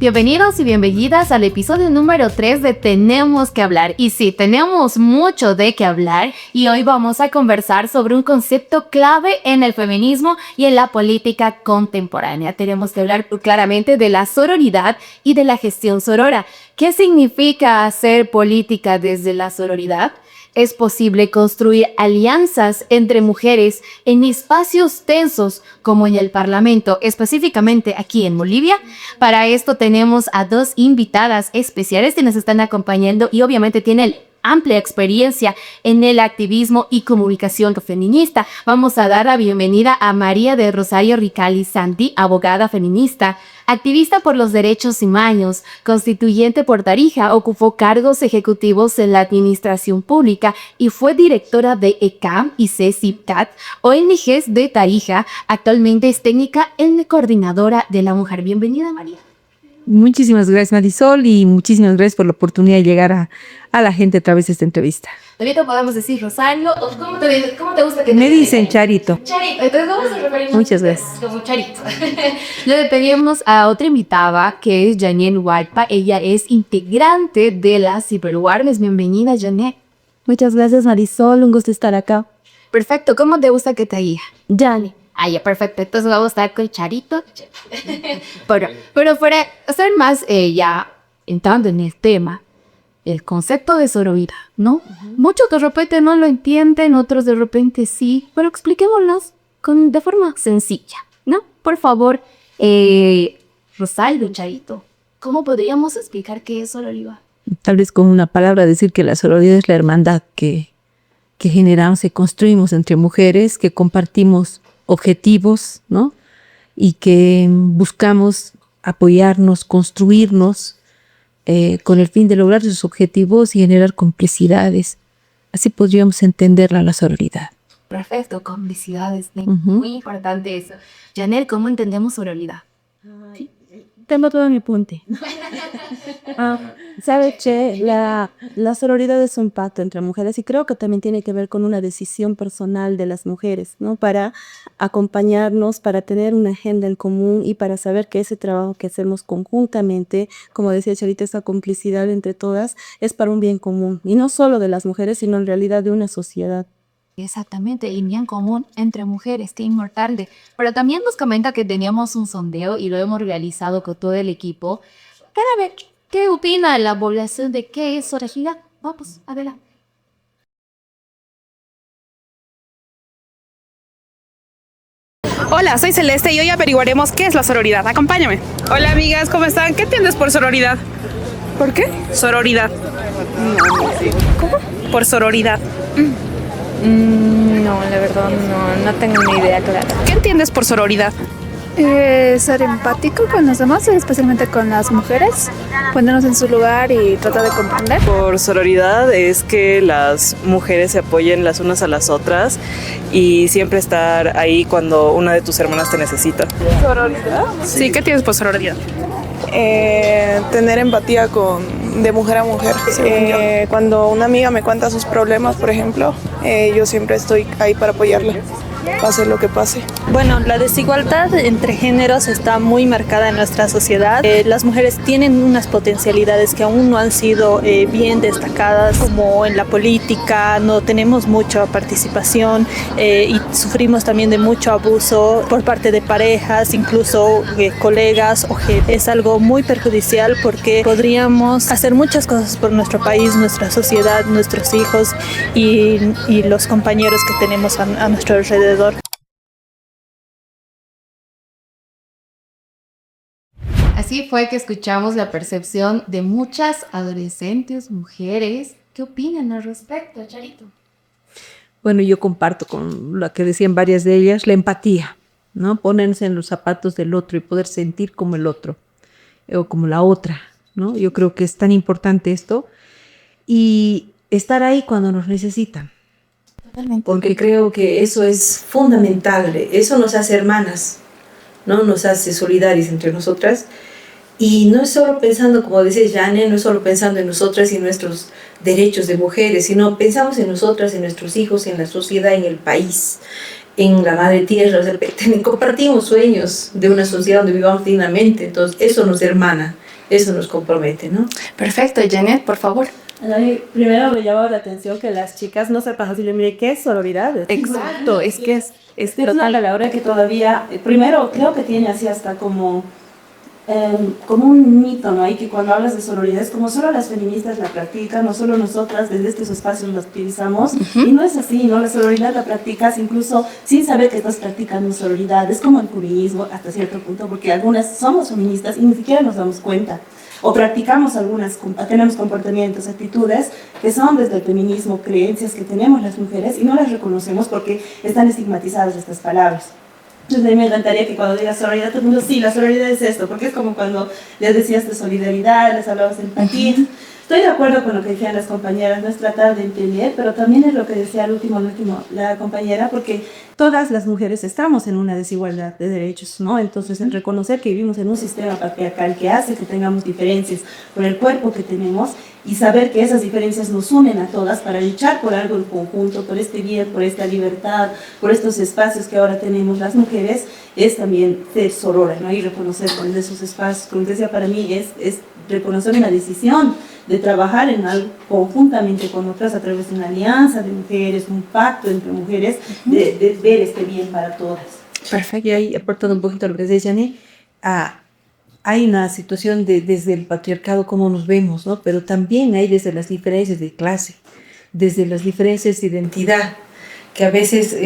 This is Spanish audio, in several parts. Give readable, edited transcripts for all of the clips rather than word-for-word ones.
Bienvenidos y bienvenidas al episodio número 3 de Tenemos que hablar. Y sí, tenemos mucho de qué hablar y hoy vamos a conversar sobre un concepto clave en el feminismo y en la política contemporánea. Tenemos que hablar claramente de la sororidad y de la gestión sorora. ¿Qué significa hacer política desde la sororidad? ¿Es posible construir alianzas entre mujeres en espacios tensos como en el Parlamento, específicamente aquí en Bolivia? Para esto tenemos a dos invitadas especiales que nos están acompañando y obviamente tienen amplia experiencia en el activismo y comunicación feminista. Vamos a dar la bienvenida a María de Rosario Ricali Santi, abogada feminista, activista por los derechos humanos, constituyente por Tarija, ocupó cargos ejecutivos en la administración pública y fue directora de ECAM y CECIPCAT, ONGs de Tarija. Actualmente es técnica en la coordinadora de la mujer. Bienvenida, María. Muchísimas gracias, Marisol, y muchísimas gracias por la oportunidad de llegar a la gente a través de esta entrevista. También te podemos decir Rosario, o ¿cómo te gusta que te Me dicen Charito. Charito, entonces vamos a referirnos Muchas gracias. como Charito. Le pedimos a otra invitada que es Janelle Hualpa. Ella es integrante de la Ciberwarmes. Bienvenida, Janelle. Muchas gracias, Marisol, un gusto estar acá. Perfecto, ¿cómo te gusta que te diga? Yani. Ah, ya, perfecto. Entonces vamos a estar con Charito. Pero para hacer más, ya entrando en el tema, el concepto de sororidad, ¿no? Muchos de repente no lo entienden, otros de repente sí, pero expliquémoslos de forma sencilla, ¿no? Por favor, Rosaldo, Charito, ¿cómo podríamos explicar qué es sororidad? Tal vez con una palabra decir que la sororidad es la hermandad que generamos y construimos entre mujeres, que compartimos objetivos, ¿no? Y que buscamos apoyarnos, construirnos con el fin de lograr esos objetivos y generar complicidades. Así podríamos entender la sororidad. Perfecto, complicidades, muy importante eso. Janelle, ¿cómo entendemos sororidad? ¿Sí? Tengo todo mi apunte. ¿Sabe, Che? La sororidad es un pacto entre mujeres y creo que también tiene que ver con una decisión personal de las mujeres, ¿no? Para acompañarnos, para tener una agenda en común y para saber que ese trabajo que hacemos conjuntamente, como decía Charita, esa complicidad entre todas, es para un bien común. Y no solo de las mujeres, sino en realidad de una sociedad. Exactamente, y bien común entre mujeres, qué importante. Pero también nos comenta que teníamos un sondeo y lo hemos realizado con todo el equipo para ver qué opina la población de qué es sororidad. Vamos, adelante. Hola, soy Celeste y hoy averiguaremos qué es la sororidad. Acompáñame. Hola amigas, ¿cómo están? ¿Qué entiendes por sororidad? ¿Por qué? Sororidad. ¿Cómo? Por sororidad. No, la verdad no tengo ni idea clara. ¿Qué entiendes por sororidad? Ser empático con los demás, especialmente con las mujeres, ponernos en su lugar y tratar de comprender. Por sororidad es que las mujeres se apoyen las unas a las otras y siempre estar ahí cuando una de tus hermanas te necesita. ¿Sororidad? Sí, ¿qué tienes por sororidad? Tener empatía de mujer a mujer. Cuando una amiga me cuenta sus problemas, por ejemplo, yo siempre estoy ahí para apoyarla, pase lo que pase. Bueno, la desigualdad entre géneros está muy marcada en nuestra sociedad. Las mujeres tienen unas potencialidades que aún no han sido bien destacadas, como en la política, no tenemos mucha participación y sufrimos también de mucho abuso por parte de parejas, incluso colegas o jefes. Es algo muy perjudicial porque podríamos hacer muchas cosas por nuestro país, nuestra sociedad, nuestros hijos y los compañeros que tenemos a nuestro alrededor. Así fue que escuchamos la percepción de muchas adolescentes, mujeres. ¿Qué opinan al respecto, Charito? Bueno, yo comparto con lo que decían varias de ellas, la empatía, ¿no? Ponerse en los zapatos del otro y poder sentir como el otro o como la otra, ¿no? Yo creo que es tan importante esto y estar ahí cuando nos necesitan. Totalmente. Porque creo que eso es fundamental, eso nos hace hermanas, ¿no? Nos hace solidarias entre nosotras. Y no es solo pensando, como decía Jane, no es solo pensando en nosotras y nuestros derechos de mujeres, sino pensamos en nosotras, en nuestros hijos, en la sociedad, en el país, en la madre tierra. O sea, compartimos sueños de una sociedad donde vivamos dignamente, entonces eso nos hermana. eso nos compromete, ¿no? Perfecto, Janet, por favor. Primero me llamó la atención que las chicas no sepan decirle, mire, ¿qué es sororidad? Exacto, es que es una palabra que todavía, primero creo que tiene así hasta como un mito, ¿no? Y que cuando hablas de sororidad es como solo las feministas la practican, no solo nosotras desde estos espacios la utilizamos, y no es así, ¿no? La sororidad la practicas incluso sin saber que estás practicando sororidad, es como el feminismo hasta cierto punto, porque algunas somos feministas y ni siquiera nos damos cuenta, o practicamos tenemos comportamientos, actitudes que son desde el feminismo, creencias que tenemos las mujeres y no las reconocemos porque están estigmatizadas estas palabras. Entonces a mí me encantaría que cuando digas sororidad, todo el mundo, sí, la sororidad es esto, porque es como cuando les decías de solidaridad, les hablabas de empatía. Estoy de acuerdo con lo que decían las compañeras, no es tratar de entender, pero también es lo que decía al último, la compañera, porque todas las mujeres estamos en una desigualdad de derechos, ¿no? Entonces, el reconocer que vivimos en un sistema patriarcal que hace que tengamos diferencias por el cuerpo que tenemos y saber que esas diferencias nos unen a todas para luchar por algo en conjunto, por este bien, por esta libertad, por estos espacios que ahora tenemos las mujeres, es también ser sorora, ¿no? Y reconocer con esos espacios, como decía, para mí es reconocer una decisión de trabajar en algo conjuntamente con otras a través de una alianza de mujeres, un pacto entre mujeres, de ver este bien para todas. Perfecto. Y ahí, aportando un poquito a lo que decía Jane, hay una situación desde el patriarcado, cómo nos vemos, ¿no? Pero también hay desde las diferencias de clase, desde las diferencias de identidad, que a veces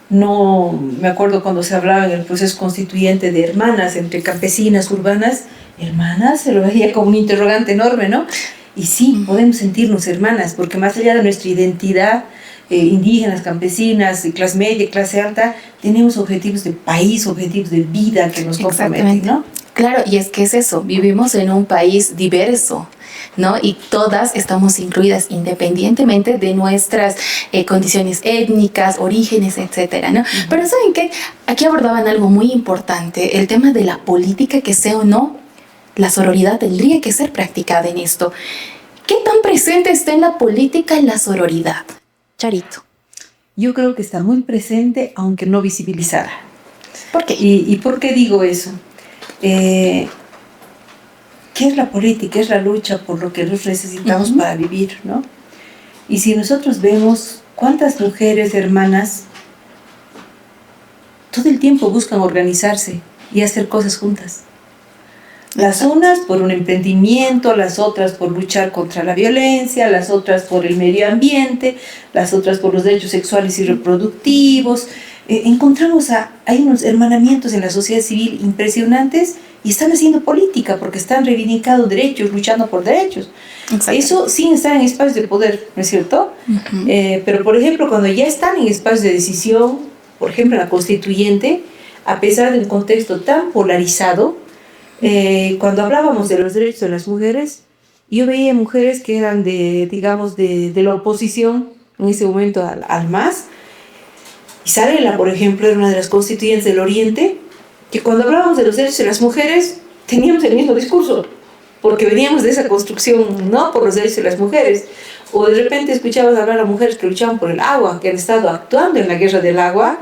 no, me acuerdo cuando se hablaba en el proceso constituyente de hermanas, entre campesinas, urbanas, hermanas, se lo veía como un interrogante enorme, ¿no? Y sí, podemos sentirnos hermanas, porque más allá de nuestra identidad, indígenas, campesinas, clase media, clase alta, tenemos objetivos de país, objetivos de vida que nos comprometen, ¿no? Claro, y es que es eso, vivimos en un país diverso, ¿no? Y todas estamos incluidas independientemente de nuestras condiciones étnicas, orígenes, etcétera, ¿no? Pero ¿saben qué? Aquí abordaban algo muy importante, el tema de la política, que sea o no, la sororidad tendría que ser practicada en esto. ¿Qué tan presente está en la política la sororidad? Charito. Yo creo que está muy presente, aunque no visibilizada. ¿Por qué? ¿Y por qué digo eso? ¿Qué es la política? Es la lucha por lo que nos necesitamos para vivir, ¿no? Y si nosotros vemos cuántas mujeres, hermanas, todo el tiempo buscan organizarse y hacer cosas juntas. Las unas por un emprendimiento, las otras por luchar contra la violencia, las otras por el medio ambiente, las otras por los derechos sexuales y reproductivos. Hay unos hermanamientos en la sociedad civil impresionantes y están haciendo política porque están reivindicando derechos, luchando por derechos. Eso sin estar en espacios de poder, ¿no es cierto? Pero, por ejemplo, cuando ya están en espacios de decisión, por ejemplo, la constituyente, a pesar de un contexto tan polarizado, cuando hablábamos de los derechos de las mujeres, yo veía mujeres que eran de la oposición en ese momento al MAS. Isabela, por ejemplo, era una de las constituyentes del Oriente, que cuando hablábamos de los derechos de las mujeres teníamos el mismo discurso, porque veníamos de esa construcción, ¿no?, por los derechos de las mujeres. O de repente escuchabas hablar a mujeres que luchaban por el agua, que han estado actuando en la guerra del agua,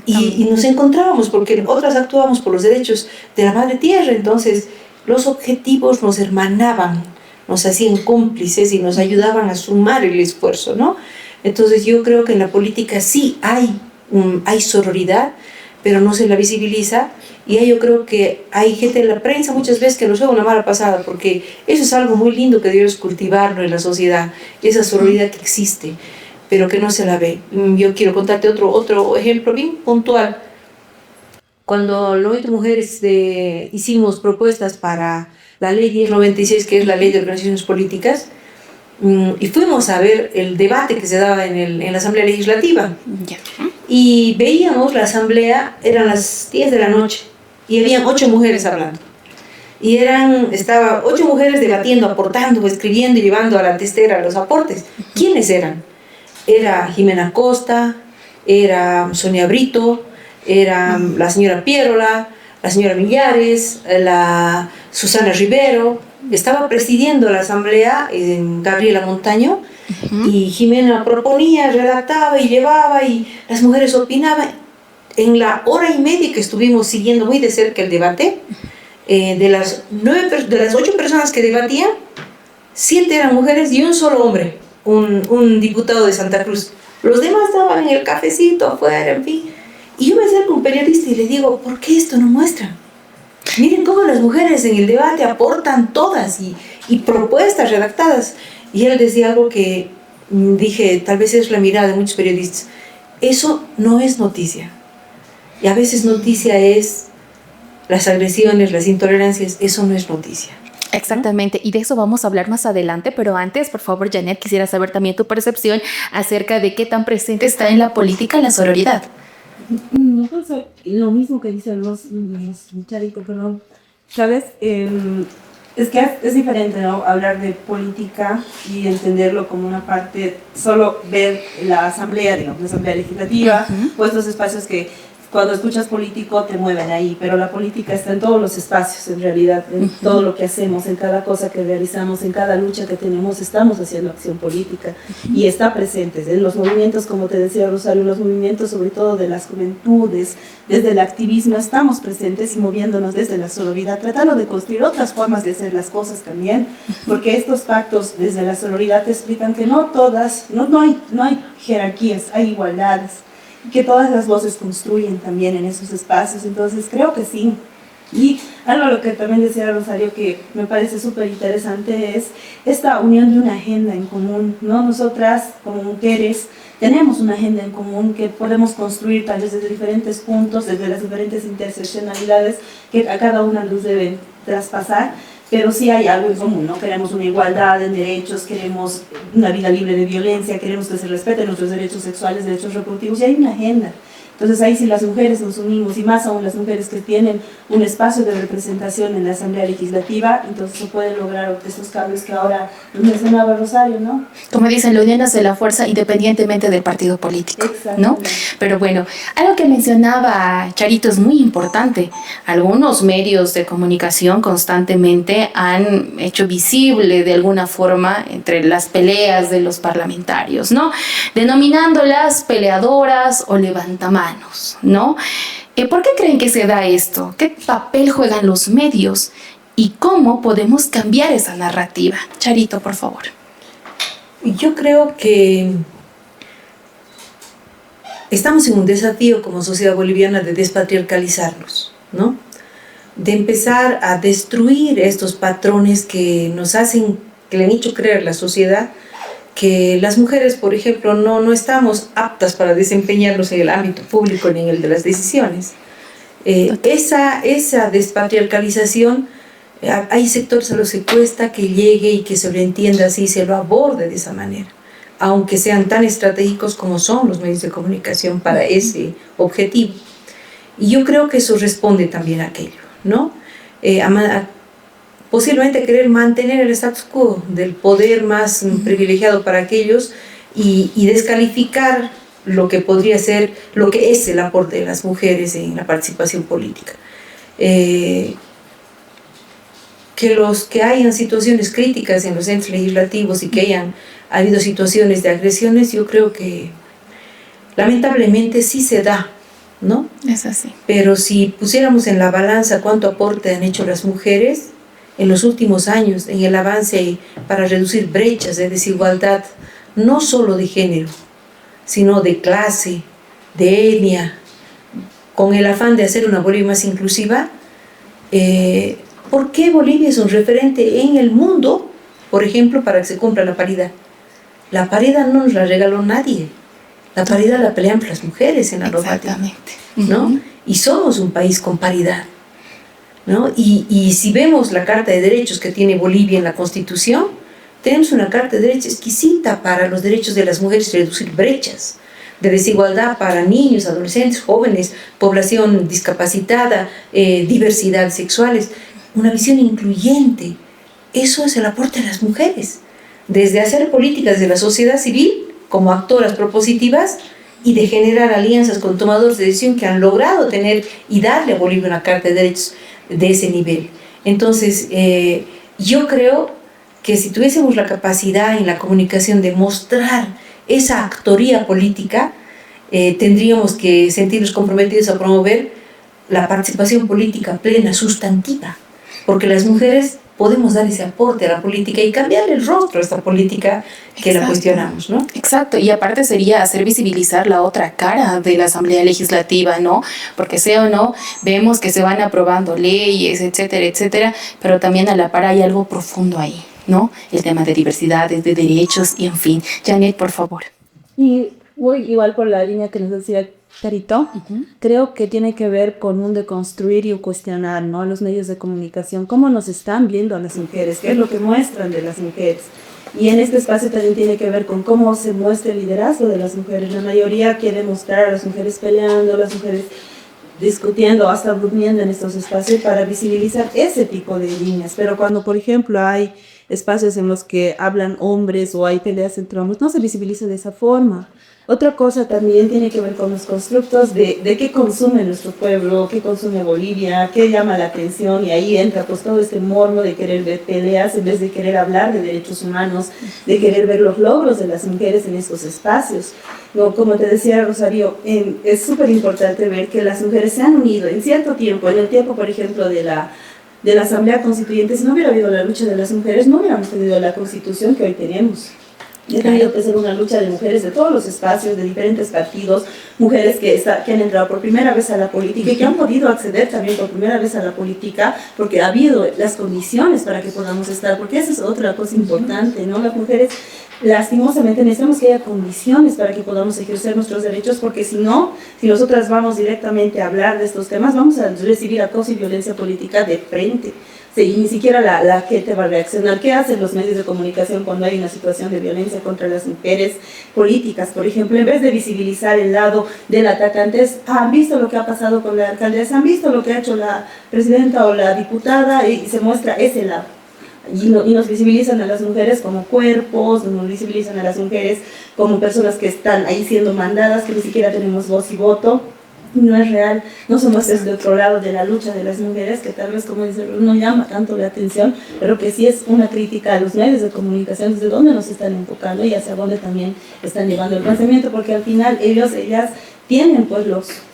y nos encontrábamos, porque otras actuábamos por los derechos de la madre tierra. Entonces los objetivos nos hermanaban, nos hacían cómplices y nos ayudaban a sumar el esfuerzo, ¿no? Entonces yo creo que en la política sí hay sororidad, pero no se la visibiliza. Y yo creo que hay gente en la prensa muchas veces que nos juega una mala pasada, porque eso es algo muy lindo que debemos cultivarlo en la sociedad, esa sororidad que existe, pero que no se la ve. Yo quiero contarte otro ejemplo bien puntual. Cuando los mujeres hicimos propuestas para la ley 1096, que es la ley de organizaciones políticas, y fuimos a ver el debate que se daba en la Asamblea Legislativa. Y veíamos la asamblea, eran las 10 de la noche, y habían 8 mujeres hablando. Y estaban 8 mujeres debatiendo, aportando, escribiendo y llevando a la testera los aportes. ¿Quiénes eran? Era Jimena Costa, era Sonia Brito, era la señora Pierola, la señora Millares, la Susana Rivero. Estaba presidiendo la asamblea Gabriela Montaño, y Jimena proponía, redactaba y llevaba, y las mujeres opinaban. En la hora y media que estuvimos siguiendo muy de cerca el debate, de las 8 personas que debatían, 7 eran mujeres y un solo hombre, un diputado de Santa Cruz. Los demás estaban en el cafecito afuera, en fin. Y yo me acerco a un periodista y le digo, ¿por qué esto no muestra? Miren cómo las mujeres en el debate aportan todas y propuestas redactadas. Y él decía algo que dije, tal vez es la mirada de muchos periodistas. Eso no es noticia. Y a veces noticia es las agresiones, las intolerancias. Eso no es noticia. Exactamente, y de eso vamos a hablar más adelante, pero antes, por favor, Janet, quisiera saber también tu percepción acerca de qué tan presente está en la política la sororidad. No pienso lo mismo que dicen los Charito, perdón. ¿Sabes? Es que es diferente, ¿no? Hablar de política y entenderlo como una parte, solo ver la asamblea, digamos, la asamblea legislativa, pues los espacios que cuando escuchas político te mueven ahí, pero la política está en todos los espacios, en realidad, en todo lo que hacemos, en cada cosa que realizamos, en cada lucha que tenemos, estamos haciendo acción política y está presente en los movimientos, como te decía Rosario, los movimientos sobre todo de las juventudes, desde el activismo, estamos presentes y moviéndonos desde la sororidad, tratando de construir otras formas de hacer las cosas también, porque estos pactos desde la sororidad te explican que no hay jerarquías, hay igualdades, que todas las voces construyen también en esos espacios, entonces creo que sí. Y algo lo que también decía Rosario que me parece súper interesante es esta unión de una agenda en común, ¿no? Nosotras como mujeres tenemos una agenda en común que podemos construir tal vez desde diferentes puntos, desde las diferentes interseccionalidades que a cada una nos deben traspasar, pero sí hay algo en común, ¿no? Queremos una igualdad en derechos, queremos una vida libre de violencia, queremos que se respeten nuestros derechos sexuales, derechos reproductivos, y hay una agenda. Entonces ahí sí las mujeres nos unimos, y más aún las mujeres que tienen un espacio de representación en la Asamblea Legislativa, entonces se pueden lograr estos cambios que ahora nos mencionaba Rosario, ¿no? Como dicen, la unión hace la fuerza independientemente del partido político, ¿no? Pero bueno, algo que mencionaba Charito es muy importante. Algunos medios de comunicación constantemente han hecho visible de alguna forma entre las peleas de los parlamentarios, ¿no? Denominándolas peleadoras o levantamanos, ¿no? ¿Por qué creen que se da esto? ¿Qué papel juegan los medios? ¿Y cómo podemos cambiar esa narrativa? Charito, por favor. Yo creo que estamos en un desafío como sociedad boliviana de despatriarcalizarnos, ¿no? De empezar a destruir estos patrones que nos hacen, que le han hecho creer a la sociedad que las mujeres, por ejemplo, no estamos aptas para desempeñarnos en el ámbito público ni en el de las decisiones. Esa despatriarcalización, hay sectores a los que cuesta que llegue y que se lo entienda así, se lo aborde de esa manera, aunque sean tan estratégicos como son los medios de comunicación para ese objetivo. Y yo creo que eso responde también a aquello, ¿no? Posiblemente querer mantener el status quo del poder más privilegiado para aquellos y descalificar lo que podría ser, lo que es el aporte de las mujeres en la participación política. Que los que hayan situaciones críticas en los entes legislativos y que hayan habido situaciones de agresiones, yo creo que lamentablemente sí se da, ¿no? Es así. Pero si pusiéramos en la balanza cuánto aporte han hecho las mujeres en los últimos años en el avance para reducir brechas de desigualdad, no solo de género, sino de clase, de etnia, con el afán de hacer una Bolivia más inclusiva, ¿por qué Bolivia es un referente en el mundo, por ejemplo, para que se cumpla la paridad? La paridad no nos la regaló nadie, la paridad la pelean las mujeres en la normativa, ¿no? Y somos un país con paridad, ¿no? Y si vemos la Carta de Derechos que tiene Bolivia en la Constitución, tenemos una Carta de Derechos exquisita para los derechos de las mujeres, reducir brechas de desigualdad para niños, adolescentes, jóvenes, población discapacitada, diversidad sexuales, una visión incluyente. Eso es el aporte de las mujeres, desde hacer políticas de la sociedad civil como actoras propositivas y de generar alianzas con tomadores de decisión que han logrado tener y darle a Bolivia una Carta de Derechos de ese nivel. Entonces, yo creo que si tuviésemos la capacidad en la comunicación de mostrar esa actoría política, tendríamos que sentirnos comprometidos a promover la participación política plena, sustantiva, porque las mujeres podemos dar ese aporte a la política y cambiarle el rostro a esta política que la cuestionamos, ¿no? Exacto, y aparte sería hacer visibilizar la otra cara de la Asamblea Legislativa, ¿no? Porque sea o no, vemos que se van aprobando leyes, etcétera, etcétera, pero también a la par hay algo profundo ahí, ¿no? El tema de diversidades, de derechos y en fin. Janet, por favor. Y voy igual por la línea que nos decía Carito. Creo que tiene que ver con un deconstruir y un cuestionar, ¿no? Los medios de comunicación, cómo nos están viendo a las mujeres, qué es lo que muestran de las mujeres. Y en este espacio también tiene que ver con cómo se muestra el liderazgo de las mujeres. La mayoría quiere mostrar a las mujeres peleando, las mujeres discutiendo, hasta durmiendo en estos espacios para visibilizar ese tipo de líneas. Pero cuando, por ejemplo, hay espacios en los que hablan hombres o hay peleas entre hombres, no se visibiliza de esa forma. Otra cosa también tiene que ver con los constructos de qué consume nuestro pueblo, qué consume Bolivia, qué llama la atención, y ahí entra pues todo este morbo de querer ver peleas en vez de querer hablar de derechos humanos, de querer ver los logros de las mujeres en estos espacios. No, como te decía Rosario, es súper importante ver que las mujeres se han unido en cierto tiempo, en el tiempo por ejemplo de la Asamblea Constituyente. Si no hubiera habido la lucha de las mujeres, no hubiéramos tenido la Constitución que hoy tenemos. Ha tenido que ser una lucha de mujeres de todos los espacios, de diferentes partidos, mujeres que han entrado por primera vez a la política y que han podido acceder también por primera vez a la política, porque ha habido las condiciones para que podamos estar, porque esa es otra cosa importante, ¿no? Las mujeres, lastimosamente, necesitamos que haya condiciones para que podamos ejercer nuestros derechos, porque si no, si nosotras vamos directamente a hablar de estos temas, vamos a recibir acoso y violencia política de frente. Sí, y ni siquiera la gente va a reaccionar. ¿Qué hacen los medios de comunicación cuando hay una situación de violencia contra las mujeres políticas? Por ejemplo, en vez de visibilizar el lado del atacante, han visto lo que ha pasado con la alcaldesa, han visto lo que ha hecho la presidenta o la diputada, y se muestra ese lado. Y nos visibilizan a las mujeres como cuerpos, nos visibilizan a las mujeres como personas que están ahí siendo mandadas, que ni siquiera tenemos voz y voto. No es real, no somos desde otro lado de la lucha de las mujeres, que tal vez, como dice, no llama tanto la atención, pero que sí es una crítica a los medios de comunicación, desde dónde nos están enfocando y hacia dónde también están llevando el pensamiento, porque al final ellas tienen pues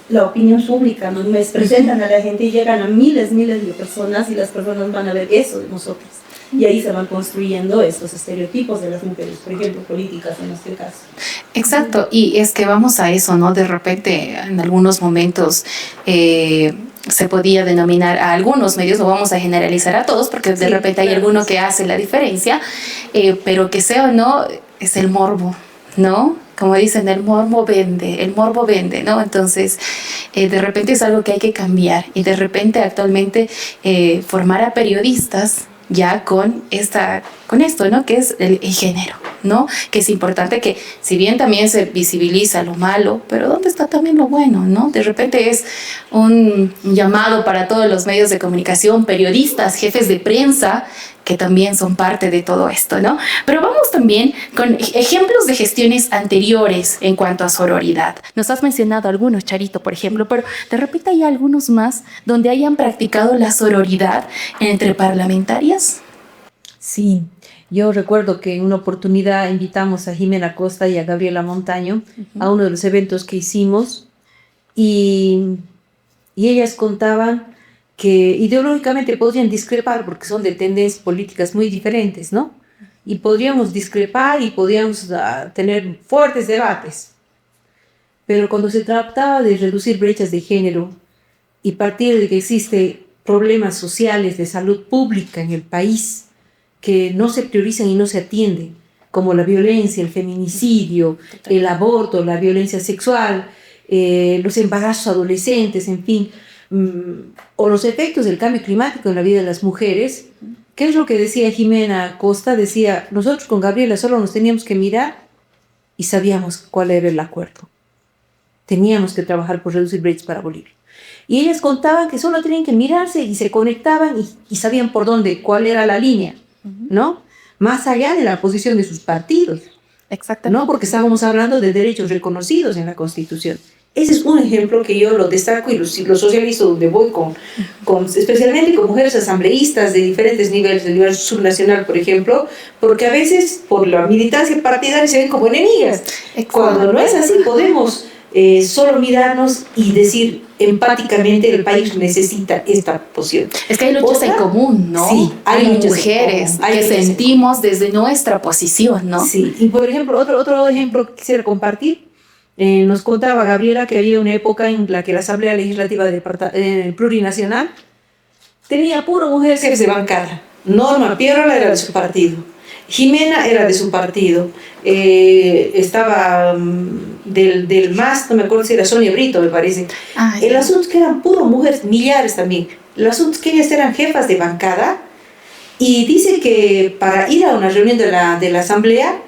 la opinión pública, nos presentan a la gente y llegan a miles de personas, y las personas van a ver eso de nosotros. Y ahí se van construyendo estos estereotipos de las mujeres, por ejemplo, políticas en este caso. Exacto, y es que vamos a eso, ¿no? De repente, en algunos momentos se podía denominar a algunos medios, no vamos a generalizar a todos, porque de repente hay alguno que hace la diferencia, pero que sea o no, es el morbo, ¿no? Como dicen, el morbo vende, ¿no? Entonces, de repente es algo que hay que cambiar, y de repente actualmente formar a periodistas ya con esto, ¿no? Que es el género, ¿no? Que es importante que, si bien también se visibiliza lo malo, pero ¿dónde está también lo bueno, no? De repente es un llamado para todos los medios de comunicación, periodistas, jefes de prensa, que también son parte de todo esto, ¿no? Pero vamos también con ejemplos de gestiones anteriores en cuanto a sororidad. Nos has mencionado algunos, Charito, por ejemplo, pero de repente hay algunos más donde hayan practicado la sororidad entre parlamentarias. Sí, yo recuerdo que en una oportunidad invitamos a Jimena Costa y a Gabriela Montaño a uno de los eventos que hicimos, y ellas contaban que ideológicamente podrían discrepar porque son de tendencias políticas muy diferentes, ¿no? Y podríamos discrepar y podríamos tener fuertes debates. Pero cuando se trataba de reducir brechas de género y partir de que existen problemas sociales de salud pública en el país que no se priorizan y no se atienden, como la violencia, el feminicidio, el aborto, la violencia sexual, los embarazos adolescentes, en fin, o los efectos del cambio climático en la vida de las mujeres. ¿Qué es lo que decía Jimena Costa? Decía, nosotros con Gabriela solo nos teníamos que mirar y sabíamos cuál era el acuerdo. Teníamos que trabajar por reducir brechas para Bolivia. Y ellas contaban que solo tenían que mirarse y se conectaban y sabían por dónde, cuál era la línea, ¿no? Más allá de la posición de sus partidos. Exactamente. ¿No? Porque estábamos hablando de derechos reconocidos en la Constitución. Ese es un ejemplo que yo lo destaco y lo socializo donde voy, especialmente con mujeres asambleístas de diferentes niveles, del nivel subnacional, por ejemplo, porque a veces por la militancia partidaria se ven como enemigas. Cuando no es así, podemos solo mirarnos y decir empáticamente el país necesita esta posición. Es que hay luchas en común, ¿no? Sí, hay luchas mujeres hay que luchas sentimos desde nuestra posición, ¿no? Sí, y por ejemplo, otro ejemplo que quisiera compartir, nos contaba Gabriela que había una época en la que la Asamblea Legislativa Plurinacional tenía puro mujeres jefes de bancada. Norma Piérola era de su partido, Jimena era de su partido, estaba del MAS, no me acuerdo si era Sonia Brito, me parece. El asunto es que eran puro mujeres, millares también. El asunto es que ellas eran jefas de bancada y dice que para ir a una reunión de la Asamblea,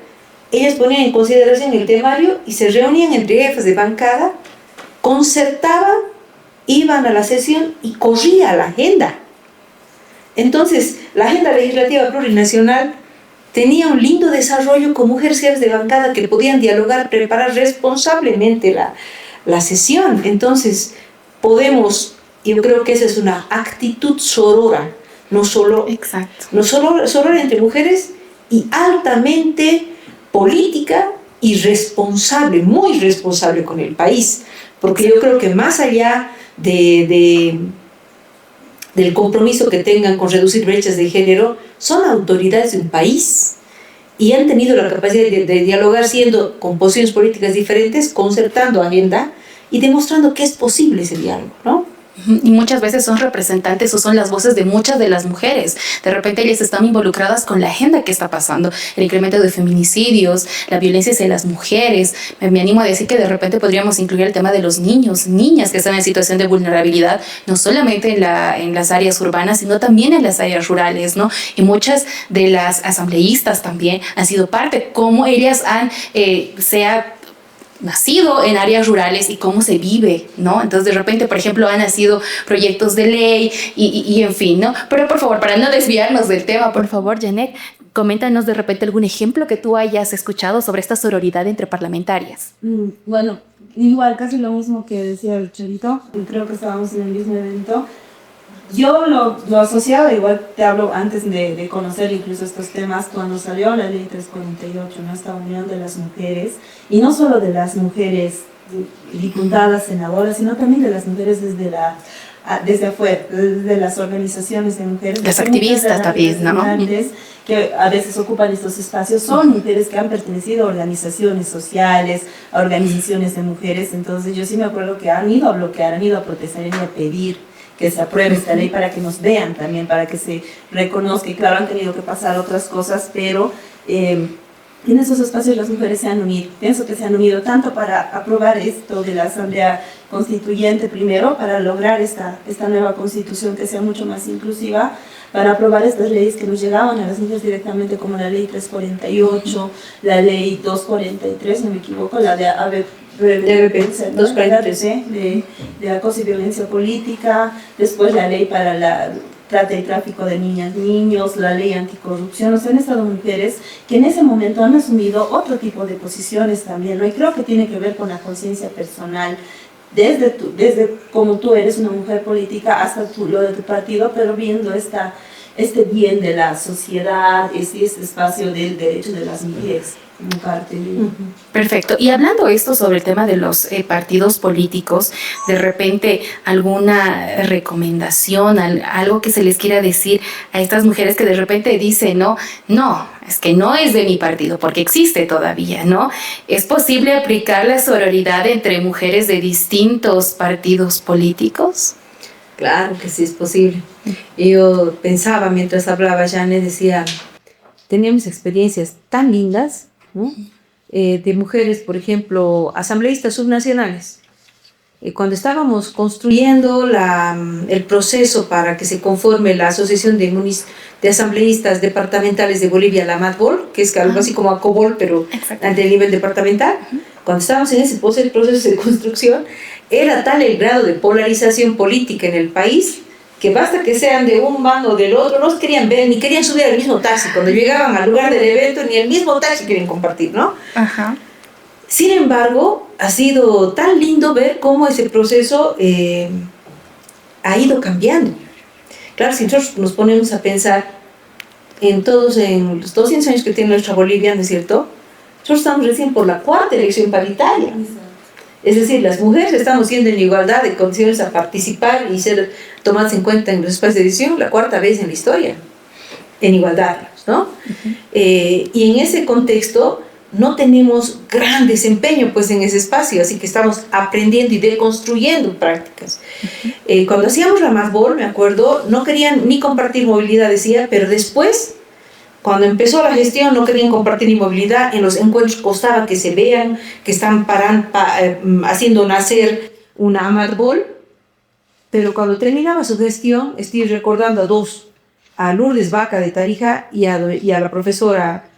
ellas ponían en consideración el temario y se reunían entre jefes de bancada, concertaban, iban a la sesión y corría la agenda. Entonces, la agenda legislativa plurinacional tenía un lindo desarrollo con mujeres jefes de bancada que podían dialogar, preparar responsablemente la sesión. Entonces, yo creo que esa es una actitud sorora, no solo sorora entre mujeres y altamente política y responsable, muy responsable con el país, porque yo creo que más allá del compromiso que tengan con reducir brechas de género, son autoridades de un país y han tenido la capacidad de dialogar siendo con posiciones políticas diferentes, concertando agenda y demostrando que es posible ese diálogo, ¿no? Y muchas veces son representantes o son las voces de muchas de las mujeres. De repente ellas están involucradas con la agenda que está pasando, el incremento de feminicidios, la violencia hacia las mujeres. Me animo a decir que de repente podríamos incluir el tema de los niños, niñas que están en situación de vulnerabilidad, no solamente en las áreas urbanas, sino también en las áreas rurales, ¿no? Y muchas de las asambleístas también han sido parte, cómo ellas han, nacido en áreas rurales y cómo se vive, ¿no? Entonces, de repente, por ejemplo, han nacido proyectos de ley y en fin, ¿no? Pero, por favor, para no desviarnos del tema, por favor, Janet, coméntanos de repente algún ejemplo que tú hayas escuchado sobre esta sororidad entre parlamentarias. Bueno, igual, casi lo mismo que decía el Chelito, creo que estábamos en el mismo evento. Yo lo asociaba, igual te hablo antes de conocer incluso estos temas, cuando salió la ley 348, ¿no? Esta unión de las mujeres, y no solo de las mujeres diputadas, senadoras, sino también de las mujeres desde afuera, desde las organizaciones de mujeres. Las activistas también, ¿no? Que a veces ocupan estos espacios, son mujeres que han pertenecido a organizaciones sociales, a organizaciones de mujeres. Entonces yo sí me acuerdo que han ido a bloquear, han ido a protestar, han ido a pedir que se apruebe esta ley para que nos vean también, para que se reconozca. Y claro, han tenido que pasar otras cosas, pero en esos espacios las mujeres se han unido. Pienso que se han unido tanto para aprobar esto de la Asamblea Constituyente primero, para lograr esta nueva constitución que sea mucho más inclusiva, para aprobar estas leyes que nos llegaban a las mujeres directamente, como la ley 348, la ley 243, no me equivoco, la de de acoso y violencia política, después la ley para la trata y tráfico de niñas, niños, la ley anticorrupción. O sea, han estado mujeres que en ese momento han asumido otro tipo de posiciones también, ¿no? Y creo que tiene que ver con la conciencia personal, desde como tú eres una mujer política hasta lo de tu partido, pero viendo este bien de la sociedad, este espacio del derecho de las mujeres como parte de... Perfecto. Y hablando esto sobre el tema de los partidos políticos, de repente alguna recomendación, algo que se les quiera decir a estas mujeres que de repente dicen, no, es que no es de mi partido, porque existe todavía, ¿no? ¿Es posible aplicar la sororidad entre mujeres de distintos partidos políticos? Claro que sí es posible. Yo pensaba mientras hablaba, Janet, decía, teníamos experiencias tan lindas, ¿no? De mujeres, por ejemplo, asambleístas subnacionales. Cuando estábamos construyendo el proceso para que se conforme la Asociación de Asambleístas Departamentales de Bolivia, la MADBOL, que es algo así como ACOBOL, pero ante el nivel departamental, cuando estábamos en ese proceso de construcción, era tal el grado de polarización política en el país que basta que sean de un bando o del otro, no se querían ver, ni querían subir al mismo taxi. Cuando llegaban al lugar del evento, ni el mismo taxi querían compartir, ¿no? Ajá. Sin embargo, ha sido tan lindo ver cómo ese proceso ha ido cambiando. Claro, si nosotros nos ponemos a pensar en los 200 años que tiene nuestra Bolivia, ¿no es cierto? Nosotros estamos recién por la 4ª elección paritaria. Es decir, las mujeres estamos siendo en igualdad de condiciones a participar y ser tomadas en cuenta en los espacios de decisión la cuarta vez en la historia, en igualdad, ¿no? Y en ese contexto no tenemos gran desempeño pues en ese espacio, así que estamos aprendiendo y deconstruyendo prácticas. Cuando hacíamos la Masbol, me acuerdo, no querían ni compartir movilidad, decía, pero después, cuando empezó la gestión, no querían compartir ni movilidad. En los encuentros costaba que se vean, que están haciendo nacer una Masbol, pero cuando terminaba su gestión, estoy recordando a dos, a Lourdes Vaca de Tarija y a la profesora,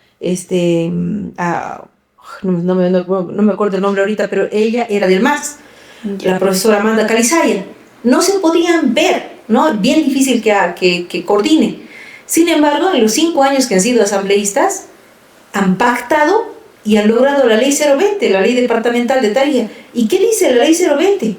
no me acuerdo el nombre ahorita, pero ella era del MAS, la profesora Amanda Calizaya. No se podían ver, ¿no? Bien difícil que coordine. Sin embargo, en los 5 años que han sido asambleístas, han pactado y han logrado la ley 020, la ley departamental de Tarija. ¿Y qué dice la ley 020?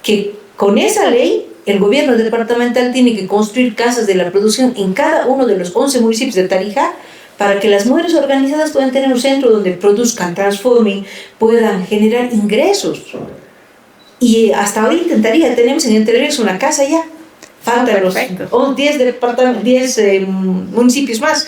Que con esa ley el gobierno departamental tiene que construir casas de la producción en cada uno de los 11 municipios de Tarija para que las mujeres organizadas puedan tener un centro donde produzcan, transformen, puedan generar ingresos. Y hasta ahorita en Tarija tenemos en Entre Ríos una casa ya. Faltan los 10 municipios más.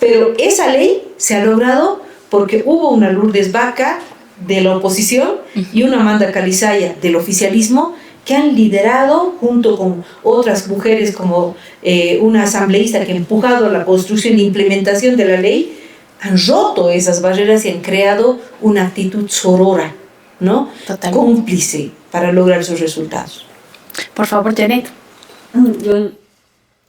Pero esa ley se ha logrado porque hubo una Lourdes Vaca de la oposición y una Amanda Calizaya del oficialismo que han liderado junto con otras mujeres como una asambleísta que ha empujado la construcción e implementación de la ley, han roto esas barreras y han creado una actitud sorora, ¿no? Totalmente. Cómplice para lograr esos resultados. Por favor, Janet. Yo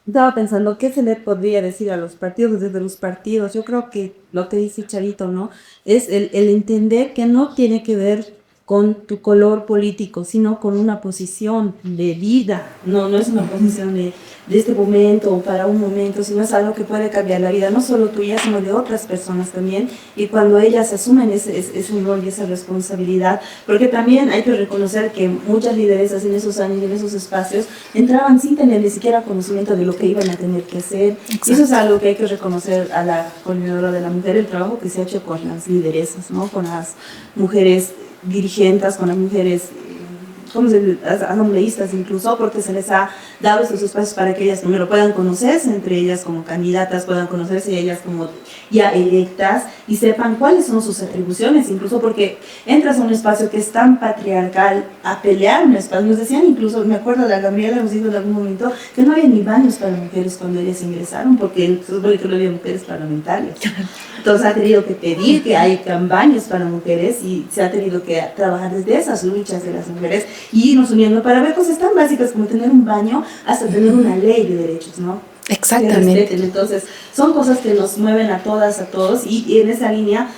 estaba pensando, ¿qué se le podría decir a los partidos desde los partidos? Yo creo que lo que dice Charito, ¿no? Es el entender que no tiene que ver con tu color político, sino con una posición de vida. No es una posición de este momento o para un momento, sino es algo que puede cambiar la vida, no solo tuya, sino de otras personas también. Y cuando ellas asumen ese rol y esa responsabilidad, porque también hay que reconocer que muchas lideresas en esos años y en esos espacios entraban sin tener ni siquiera conocimiento de lo que iban a tener que hacer. Y eso es algo que hay que reconocer a la coordinadora de la mujer, el trabajo que se ha hecho con las lideresas, ¿no? Con las mujeres dirigentes, con las mujeres asambleístas incluso, porque se les ha dado estos espacios para que ellas primero puedan conocerse entre ellas como candidatas, puedan conocerse ellas como ya electas y sepan cuáles son sus atribuciones, incluso porque entras a un espacio que es tan patriarcal a pelear un espacio. Nos decían incluso, me acuerdo de la Gabriela, hemos dicho en algún momento, que no había ni baños para mujeres cuando ellas ingresaron, porque se supone que no había mujeres parlamentarias. Entonces ha tenido que pedir que hay baños para mujeres y se ha tenido que trabajar desde esas luchas de las mujeres y irnos uniendo para ver cosas tan básicas como tener un baño hasta tener una ley de derechos, ¿no? Exactamente. Entonces son cosas que nos mueven a todas, a todos, y en esa línea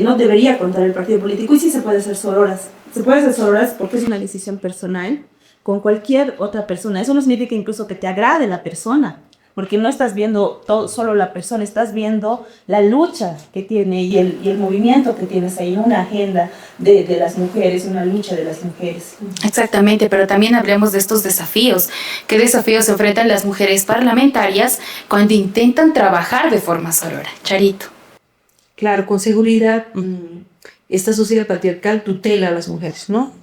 no debería contar el partido político, y sí se puede hacer sororas. Se puede hacer sororas porque es una decisión personal con cualquier otra persona. Eso no significa incluso que te agrade la persona, porque no estás viendo solo la persona, estás viendo la lucha que tiene y el movimiento que tienes ahí, una agenda de las mujeres, una lucha de las mujeres. Exactamente, pero también hablemos de estos desafíos. ¿Qué desafíos se enfrentan las mujeres parlamentarias cuando intentan trabajar de forma sorora? Charito. Claro, con seguridad, esta sociedad patriarcal tutela a las mujeres, ¿no?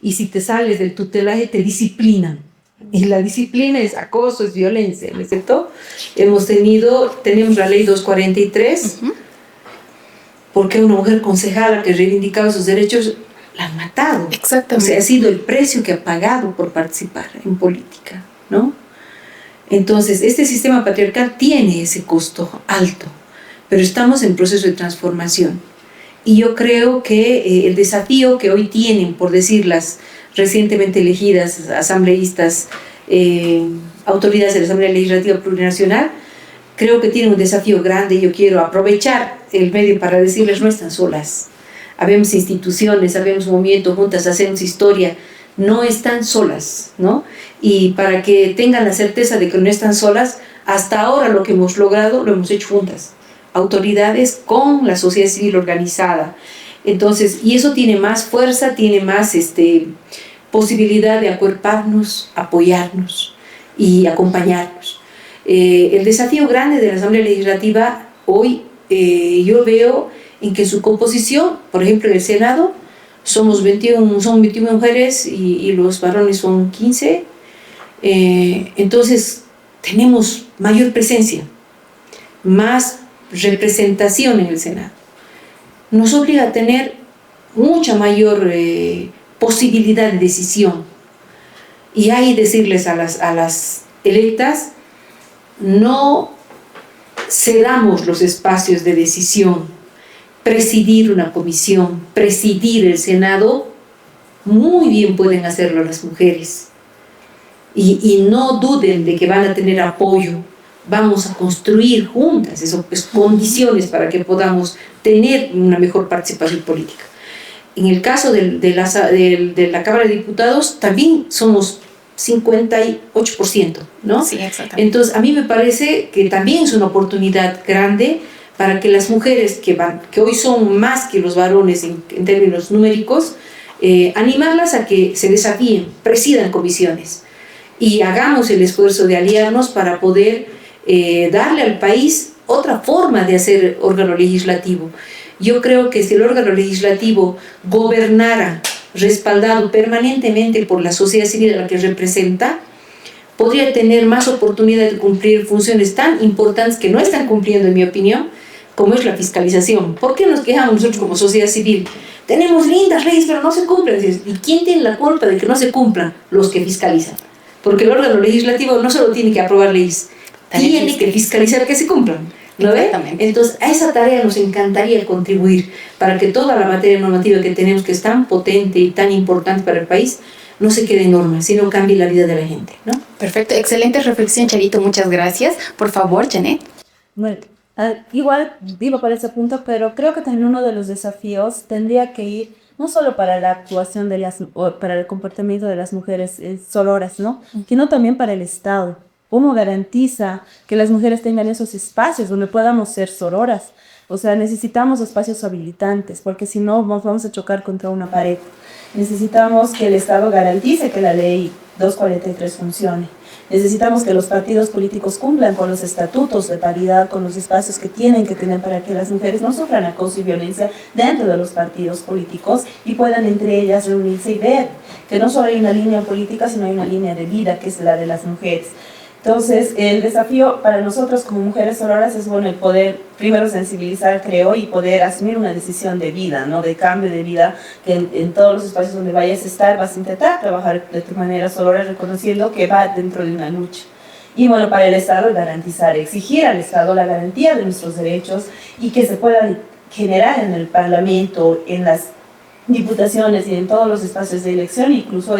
Y si te sales del tutelaje, te disciplinan. Y la disciplina es acoso, es violencia, ¿no es cierto? Tenemos la ley 243, porque una mujer concejala que reivindicaba sus derechos la han matado. Exactamente. O sea, ha sido el precio que ha pagado por participar en política, ¿no? Entonces, este sistema patriarcal tiene ese costo alto, pero estamos en proceso de transformación. Y yo creo que el desafío que hoy tienen, por decir las recientemente elegidas asambleístas, autoridades de la Asamblea Legislativa Plurinacional, creo que tienen un desafío grande y yo quiero aprovechar el medio para decirles: no están solas. Habemos instituciones, habemos movimiento, juntas hacemos historia, no están solas, ¿no? Y para que tengan la certeza de que no están solas, hasta ahora lo que hemos logrado lo hemos hecho juntas, autoridades con la sociedad civil organizada. Entonces, y eso tiene más fuerza, tiene más posibilidad de acuerparnos, apoyarnos y acompañarnos. El desafío grande de la Asamblea Legislativa hoy yo veo en que su composición, por ejemplo en el Senado, Somos 21, son 21 mujeres y los varones son 15. Entonces tenemos mayor presencia, más representación en el Senado. Nos obliga a tener mucha mayor posibilidad de decisión. Y ahí decirles a las electas, no cedamos los espacios de decisión. Presidir una comisión, presidir el Senado, muy bien pueden hacerlo las mujeres. Y no duden de que van a tener apoyo. Vamos a construir juntas condiciones para que podamos tener una mejor participación política. En el caso de la Cámara de Diputados, también somos 58%, ¿no? Sí, exactamente. Entonces, a mí me parece que también es una oportunidad grande para que las mujeres que hoy son más que los varones en términos numéricos, animarlas a que se desafíen, presidan comisiones y hagamos el esfuerzo de aliarnos para poder darle al país otra forma de hacer órgano legislativo. Yo creo que si el órgano legislativo gobernara respaldado permanentemente por la sociedad civil a la que representa, podría tener más oportunidad de cumplir funciones tan importantes que no están cumpliendo, en mi opinión, como es la fiscalización. ¿Por qué nos quejamos nosotros como sociedad civil? Tenemos lindas leyes, pero no se cumplen. ¿Y quién tiene la culpa de que no se cumplan? Los que fiscalizan. Porque el órgano legislativo no solo tiene que aprobar leyes, tiene que fiscalizar que se cumplan. ¿Lo ve? Entonces, a esa tarea nos encantaría contribuir para que toda la materia normativa que tenemos, que es tan potente y tan importante para el país, no se quede en norma, sino cambie la vida de la gente, ¿no? Perfecto, excelente reflexión, Charito, muchas gracias. Por favor, Janet. Bueno, igual vivo para ese punto, pero creo que también uno de los desafíos tendría que ir no solo para la actuación o para el comportamiento de las mujeres sororas, ¿no? Sino también para el Estado. ¿Cómo garantiza que las mujeres tengan esos espacios donde podamos ser sororas? O sea, necesitamos espacios habilitantes, porque si no vamos a chocar contra una pared. Necesitamos que el Estado garantice que la ley 243 funcione. Necesitamos que los partidos políticos cumplan con los estatutos de paridad, con los espacios que tienen que tener para que las mujeres no sufran acoso y violencia dentro de los partidos políticos y puedan entre ellas reunirse y ver que no solo hay una línea política, sino hay una línea de vida que es la de las mujeres. Entonces, el desafío para nosotros como mujeres sororas es, bueno, el poder primero sensibilizar, creo, y poder asumir una decisión de vida, ¿no? De cambio de vida, que en todos los espacios donde vayas a estar vas a intentar trabajar de tu manera sorora, reconociendo que va dentro de una lucha. Y bueno, para el Estado garantizar, exigir al Estado la garantía de nuestros derechos y que se puedan generar en el Parlamento, en las diputaciones y en todos los espacios de elección, incluso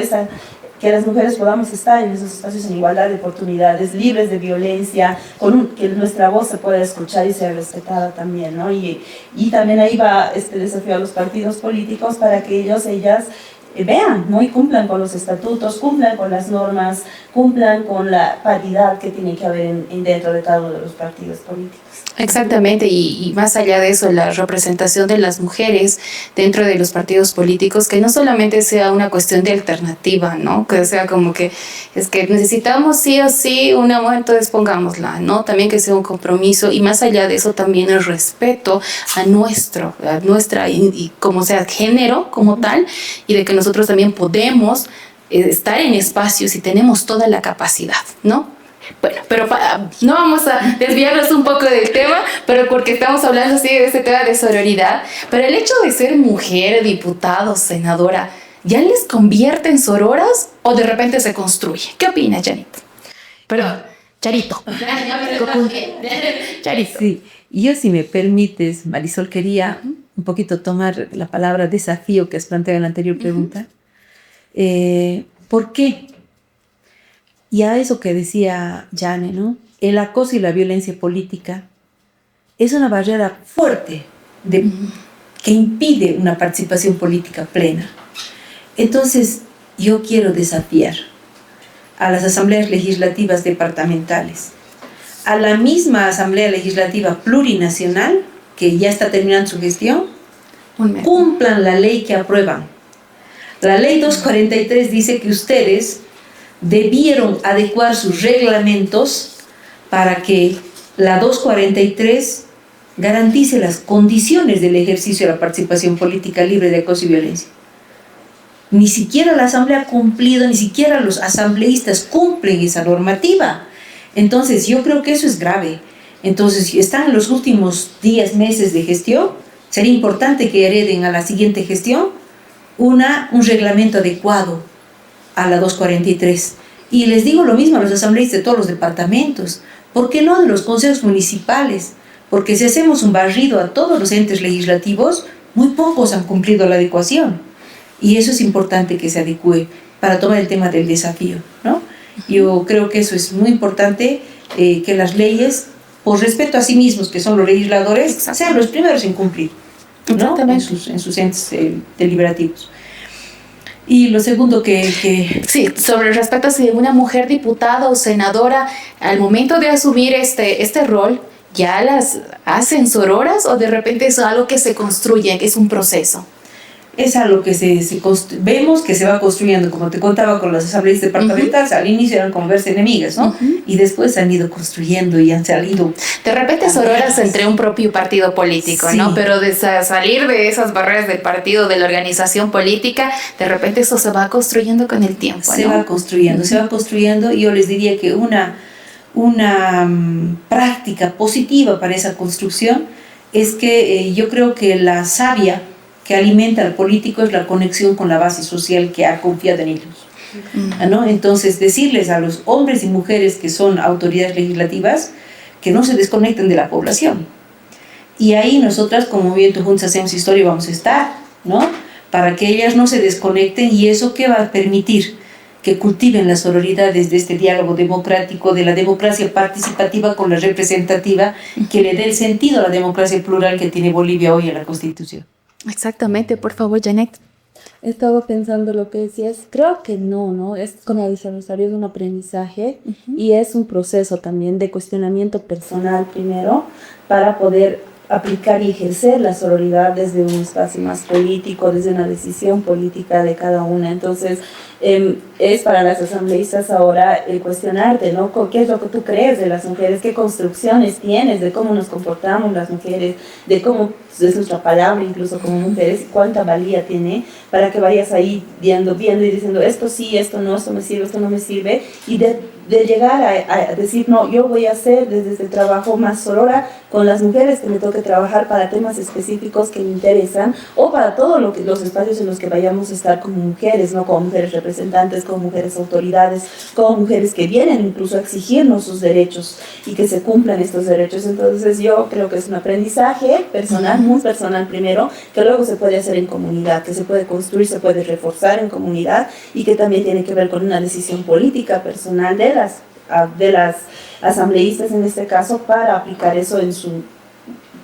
que las mujeres podamos estar en esos espacios en igualdad de oportunidades, libres de violencia, que nuestra voz se pueda escuchar y sea respetada también, ¿no? Y también ahí va este desafío a los partidos políticos para que ellas vean, ¿no? Y cumplan con los estatutos, cumplan con las normas, cumplan con la paridad que tiene que haber dentro de cada uno de los partidos políticos. Exactamente, y más allá de eso, la representación de las mujeres dentro de los partidos políticos, que no solamente sea una cuestión de alternativa, ¿no? Que sea como que es que necesitamos sí o sí una mujer, entonces pongámosla, ¿no? También que sea un compromiso, y más allá de eso también el respeto a nuestra, y como sea, género como tal, y de que nosotros también podemos estar en espacios y tenemos toda la capacidad, ¿no? Bueno, pero no vamos a desviarnos un poco del tema, pero porque estamos hablando así de este tema de sororidad. Pero el hecho de ser mujer, diputado, senadora, ¿ya les convierte en sororas o de repente se construye? ¿Qué opinas, Janet? Perdón, Charito. Charito. Sí, yo, si me permites, Marisol, quería un poquito tomar la palabra desafío que has planteado en la anterior pregunta. ¿Por qué? Y a eso que decía Jane, ¿no? El acoso y la violencia política es una barrera fuerte que impide una participación política plena. Entonces, yo quiero desafiar a las asambleas legislativas departamentales, a la misma Asamblea Legislativa Plurinacional, que ya está terminando su gestión, cumplan la ley que aprueban. La ley 243 dice que ustedes debieron adecuar sus reglamentos para que la 243 garantice las condiciones del ejercicio de la participación política libre de acoso y violencia. Ni siquiera la Asamblea ha cumplido, ni siquiera los asambleístas cumplen esa normativa. Entonces, yo creo que eso es grave. Entonces, si están en los últimos días, meses de gestión, sería importante que hereden a la siguiente gestión un reglamento adecuado a la 243. Y les digo lo mismo a los asambleístas de todos los departamentos. ¿Por qué no de los consejos municipales? Porque si hacemos un barrido a todos los entes legislativos, muy pocos han cumplido la adecuación. Y eso es importante que se adecue para tomar el tema del desafío, ¿no? Yo creo que eso es muy importante, que las leyes, por respeto a sí mismos, que son los legisladores, sean los primeros en cumplir, ¿no? En sus entes deliberativos. Y lo segundo que... Sí, sobre el respeto a si una mujer diputada o senadora, al momento de asumir este rol, ¿ya las hacen sororas o de repente es algo que se construye, que es un proceso? Es algo que vemos que se va construyendo, como te contaba con las asambleas departamentales. Al inicio eran como verse enemigas, ¿no? Y después han ido construyendo y han salido. De repente sororas entre un propio partido político, sí, ¿no? Pero de salir de esas barreras del partido, de la organización política, de repente eso se va construyendo con el tiempo, ¿no? Se va construyendo, y yo les diría que una práctica positiva para esa construcción es que yo creo que la savia que alimenta al político es la conexión con la base social que ha confiado en ellos, ¿no? Entonces, decirles a los hombres y mujeres que son autoridades legislativas que no se desconecten de la población. Y ahí nosotras, como Movimiento Juntos Hacemos Historia, vamos a estar, ¿no? Para que ellas no se desconecten. ¿Y eso qué va a permitir? Que cultiven las sororidades de este diálogo democrático, de la democracia participativa con la representativa, que le dé el sentido a la democracia plural que tiene Bolivia hoy en la Constitución. Exactamente, por favor, Janet. He estado pensando lo que decías. Creo que no, es como dice Rosario, es un aprendizaje y es un proceso también de cuestionamiento personal primero para poder aplicar y ejercer la sororidad desde un espacio más político, desde una decisión política de cada una. Entonces, es para las asambleístas ahora el cuestionarte, ¿no? ¿Qué es lo que tú crees de las mujeres? ¿Qué construcciones tienes de cómo nos comportamos las mujeres? De cómo es nuestra palabra incluso como mujeres, cuánta valía tiene para que vayas ahí viendo y diciendo esto sí, esto no, esto me sirve, esto no me sirve, y de llegar a decir, no, yo voy a hacer desde este trabajo más sorora con las mujeres que me toque trabajar para temas específicos que me interesan, o para todos los espacios en los que vayamos a estar como mujeres, ¿no? Como mujeres representantes, como mujeres autoridades, como mujeres que vienen incluso a exigirnos sus derechos y que se cumplan estos derechos. Entonces yo creo que es un aprendizaje personal, muy personal primero, que luego se puede hacer en comunidad, que se puede construir, se puede reforzar en comunidad, y que también tiene que ver con una decisión política personal de las asambleístas en este caso, para aplicar eso en su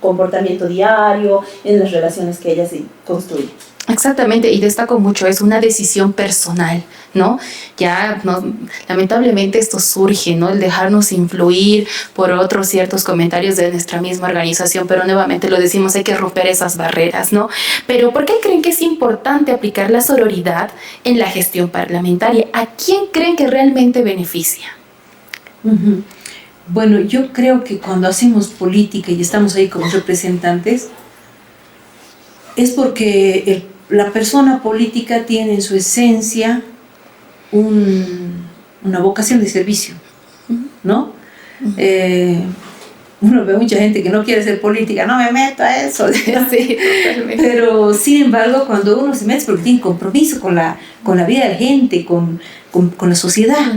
comportamiento diario, en las relaciones que ellas construyen. Exactamente, y destaco mucho, es una decisión personal, ¿no? Ya, no, lamentablemente esto surge, ¿no? El dejarnos influir por otros ciertos comentarios de nuestra misma organización, pero nuevamente lo decimos, hay que romper esas barreras, ¿no? Pero ¿por qué creen que es importante aplicar la sororidad en la gestión parlamentaria? ¿A quién creen que realmente beneficia? Bueno, yo creo que cuando hacemos política y estamos ahí como representantes, es porque la persona política tiene en su esencia una vocación de servicio, ¿no? Uno ve mucha gente que no quiere ser política, no me meto a eso. Sí, pero sin embargo, cuando uno se mete es porque tiene compromiso con la vida de la gente, con la sociedad.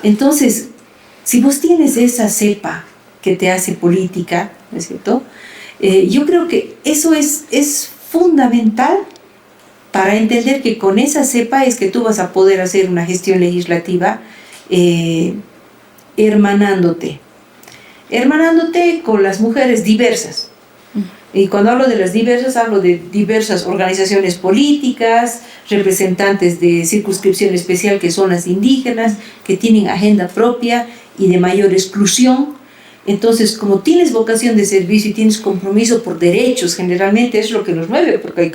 Entonces, si vos tienes esa cepa que te hace política, ¿no es cierto? Yo creo que eso es fundamental para entender que con esa cepa es que tú vas a poder hacer una gestión legislativa hermanándote con las mujeres diversas. Y cuando hablo de las diversas, hablo de diversas organizaciones políticas, representantes de circunscripción especial que son las indígenas, que tienen agenda propia y de mayor exclusión. Entonces, como tienes vocación de servicio y tienes compromiso por derechos, generalmente es lo que nos mueve, porque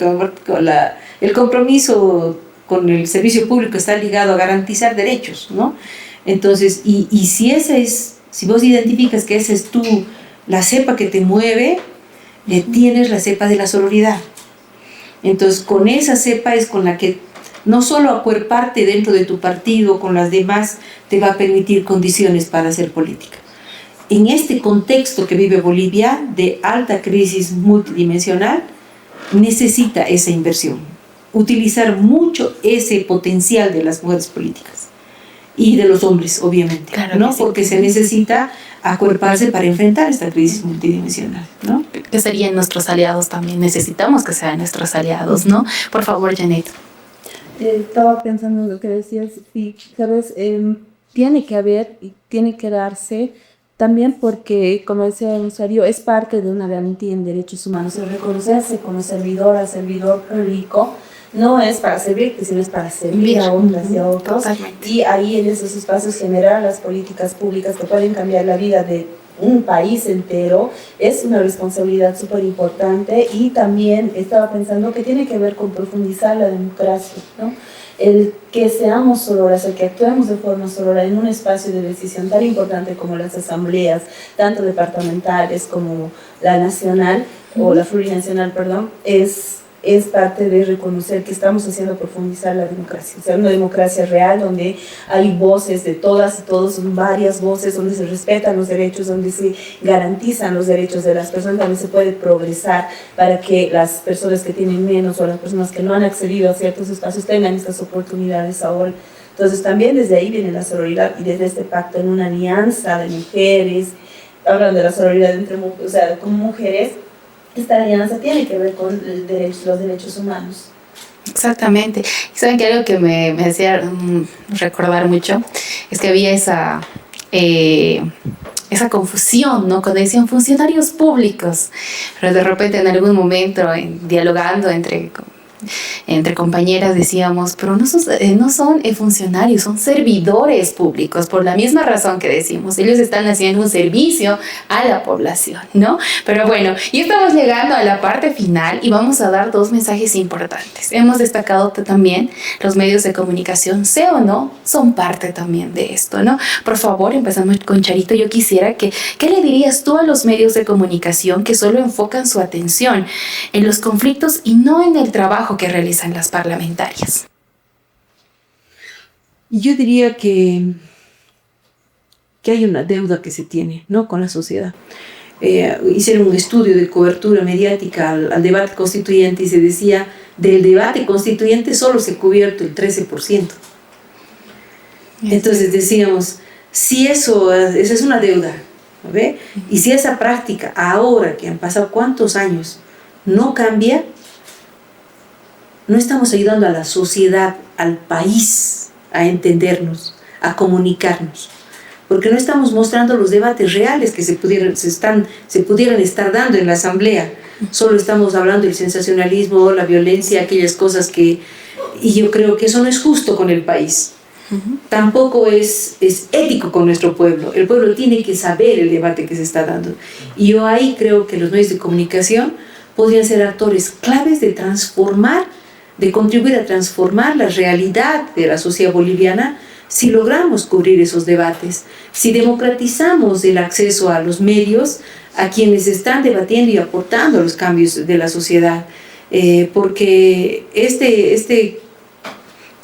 el compromiso con el servicio público está ligado a garantizar derechos, ¿no? Entonces, y si vos identificas que esa es la cepa que te mueve, tienes la cepa de la sororidad. Entonces, con esa cepa es con la que no solo acuerparte dentro de tu partido con las demás te va a permitir condiciones para hacer política. En este contexto que vive Bolivia de alta crisis multidimensional, necesita esa inversión, utilizar mucho ese potencial de las mujeres políticas y de los hombres, obviamente, claro, ¿no? sí. Porque se necesita acuerparse para enfrentar esta crisis multidimensional, ¿no? Que serían nuestros aliados también. Necesitamos que sean nuestros aliados, ¿no? Por favor, Janet. Estaba pensando en lo que decías, y sabes, tiene que haber y tiene que darse también porque, como decía Rosario, es parte de una garantía en derechos humanos. El reconocerse como servidor al servidor público no es para servirte, sino es para servir a otras y a otros. Totalmente. Y ahí en esos espacios generar las políticas públicas que pueden cambiar la vida de un país entero es una responsabilidad súper importante. Y también estaba pensando que tiene que ver con profundizar la democracia, ¿no? El que seamos sororas, el que actuemos de forma sorora en un espacio de decisión tan importante como las asambleas, tanto departamentales como la nacional, o la plurinacional, perdón, es parte de reconocer que estamos haciendo profundizar la democracia. O sea, una democracia real donde hay voces de todas y todos, son varias voces, donde se respetan los derechos, donde se garantizan los derechos de las personas, donde se puede progresar para que las personas que tienen menos o las personas que no han accedido a ciertos espacios tengan estas oportunidades ahora. Entonces también desde ahí viene la sororidad y desde este pacto en una alianza de mujeres, hablan de la sororidad entre, o sea, como mujeres. Esta alianza tiene que ver con los derechos humanos. Exactamente. Y saben que algo que me hacía recordar mucho es que había esa confusión, ¿no? Cuando decían funcionarios públicos, pero de repente en algún momento, dialogando entre compañeras, decíamos, pero no son funcionarios, son servidores públicos, por la misma razón que decimos, ellos están haciendo un servicio a la población, ¿no? Pero bueno, y estamos llegando a la parte final y vamos a dar dos mensajes importantes. Hemos destacado que también los medios de comunicación, sea o no, son parte también de esto, ¿no? Por favor, empezamos con Charito. Yo quisiera ¿qué le dirías tú a los medios de comunicación que solo enfocan su atención en los conflictos y no en el trabajo que realizan las parlamentarias? Yo diría que hay una deuda que se tiene, ¿no?, con la sociedad. Hicieron un estudio de cobertura mediática al debate constituyente y se decía, del debate constituyente solo se ha cubierto el 13%. Entonces decíamos, si esa es una deuda, ¿ve? Y si esa práctica, ahora que han pasado cuántos años, no cambia, no estamos ayudando a la sociedad, al país, a entendernos, a comunicarnos, porque no estamos mostrando los debates reales que se pudieran estar dando en la asamblea. Solo estamos hablando del sensacionalismo, la violencia, aquellas cosas y yo creo que eso no es justo con el país. Tampoco es ético con nuestro pueblo. El pueblo tiene que saber el debate que se está dando. Y yo ahí creo que los medios de comunicación podrían ser actores claves de contribuir a transformar la realidad de la sociedad boliviana si logramos cubrir esos debates, si democratizamos el acceso a los medios, a quienes están debatiendo y aportando los cambios de la sociedad, porque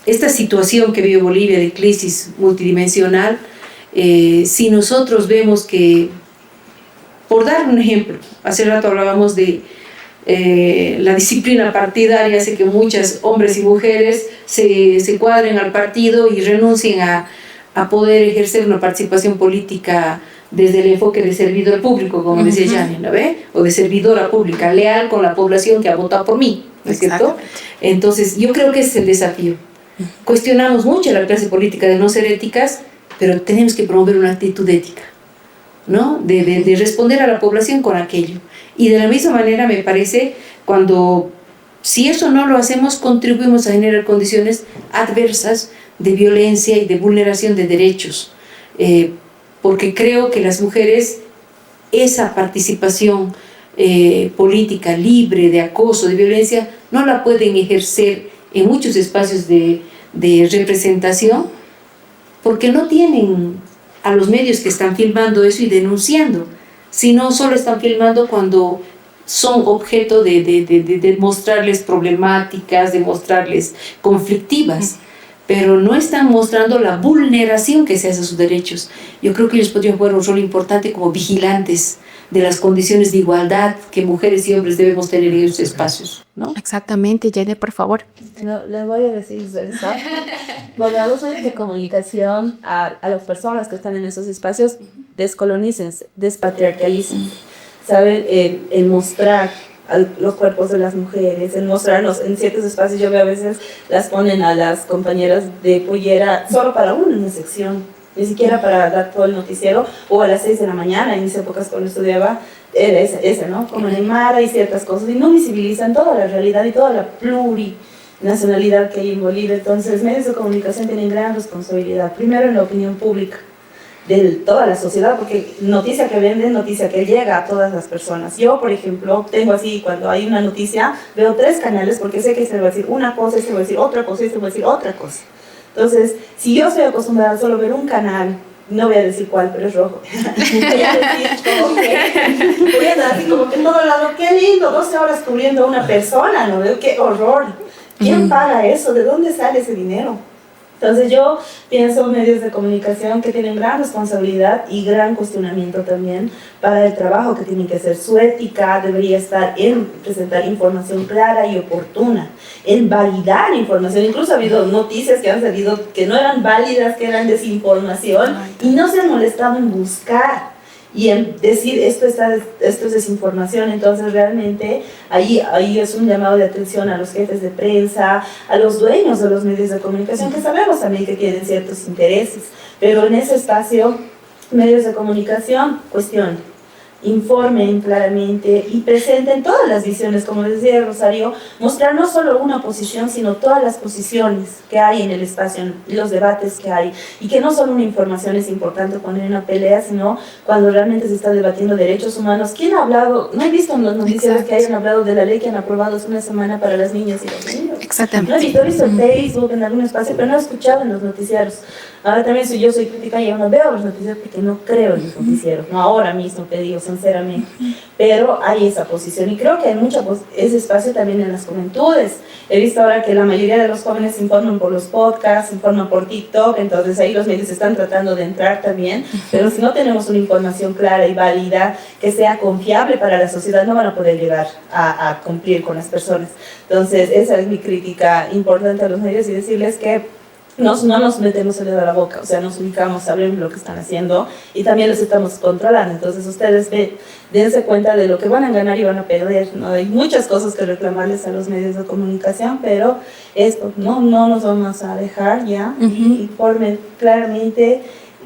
esta situación que vive Bolivia de crisis multidimensional, si nosotros vemos que, por dar un ejemplo, hace rato hablábamos de la disciplina partidaria, hace que muchos hombres y mujeres se cuadren al partido y renuncien a poder ejercer una participación política desde el enfoque de servidor público, como decía Janet, ¿no ve? O de servidora pública, leal con la población que ha votado por mí, ¿no es cierto? Entonces, yo creo que ese es el desafío. Cuestionamos mucho a la clase política de no ser éticas, pero tenemos que promover una actitud ética, ¿no? De responder a la población con aquello. Y de la misma manera me parece, si eso no lo hacemos, contribuimos a generar condiciones adversas de violencia y de vulneración de derechos, porque creo que las mujeres, esa participación política libre de acoso, de violencia, no la pueden ejercer en muchos espacios de representación, porque no tienen a los medios que están filmando eso y denunciando, sino solo están filmando cuando son objeto de mostrarles problemáticas, de mostrarles conflictivas, pero no están mostrando la vulneración que se hace a sus derechos. Yo creo que ellos podrían jugar un rol importante como vigilantes de las condiciones de igualdad que mujeres y hombres debemos tener en esos espacios, ¿no? Exactamente, Jenny, por favor. No, les voy a decir, ¿verdad? Bueno, a los medios de comunicación, a las personas que están en esos espacios, descolonícense, despatriarcalicen. ¿Saben? El mostrar los cuerpos de las mujeres, el mostrarnos en ciertos espacios. Yo veo a veces las ponen a las compañeras de pollera solo para una sección, ni siquiera para dar todo el noticiero, o a las 6 de la mañana, en mis épocas cuando estudiaba, era ese, ¿no? Como en Aymara y ciertas cosas, y no visibilizan toda la realidad y toda la plurinacionalidad que hay en Bolivia. Entonces, medios de comunicación tienen gran responsabilidad, primero en la opinión pública de toda la sociedad, porque noticia que vende, noticia que llega a todas las personas. Yo, por ejemplo, tengo así, cuando hay una noticia, veo 3 canales, porque sé que este va a decir una cosa, este va a decir otra cosa, este va a decir otra cosa. Entonces, si yo estoy acostumbrada a solo ver un canal, no voy a decir cuál, pero es rojo. Voy a decir como que, voy a dar así como que en todo lado, qué lindo, 12 horas cubriendo a una persona, ¿no? Veo qué horror. ¿Quién paga eso? ¿De dónde sale ese dinero? Entonces yo pienso medios de comunicación que tienen gran responsabilidad y gran cuestionamiento también para el trabajo que tienen que hacer. Su ética debería estar en presentar información clara y oportuna, en validar información. Incluso ha habido noticias que han salido que no eran válidas, que eran desinformación, y no se han molestado en buscar y en decir esto es desinformación. Entonces realmente ahí es un llamado de atención a los jefes de prensa, a los dueños de los medios de comunicación, que sabemos también que tienen ciertos intereses, pero en ese espacio, medios de comunicación, cuestionen, informen claramente y presenten todas las visiones, como decía Rosario, mostrar no solo una posición, sino todas las posiciones que hay en el espacio, los debates que hay, y que no solo una información es importante poner en una pelea, sino cuando realmente se está debatiendo derechos humanos. ¿Quién ha hablado? No he visto en los noticieros que hayan hablado de la ley que han aprobado hace una semana para las niñas y los niños. Exactamente. No he visto en Facebook, en algún espacio, pero no he escuchado en los noticieros. Ahora también yo soy crítica y yo no veo los noticieros porque no creo en los noticieros, no ahora mismo te digo sinceramente, pero hay esa posición y creo que hay ese espacio también en las juventudes. He visto ahora que la mayoría de los jóvenes se informan por los podcasts, se informan por TikTok, entonces ahí los medios están tratando de entrar también, pero si no tenemos una información clara y válida que sea confiable para la sociedad, no van a poder llegar a cumplir con las personas. Entonces esa es mi crítica importante a los medios y decirles que no nos metemos el dedo a la boca, o sea, nos ubicamos, sabemos lo que están haciendo y también los estamos controlando. Entonces ustedes dense cuenta de lo que van a ganar y van a perder, ¿no? Hay muchas cosas que reclamarles a los medios de comunicación, pero esto no nos vamos a dejar ya. Y informen claramente,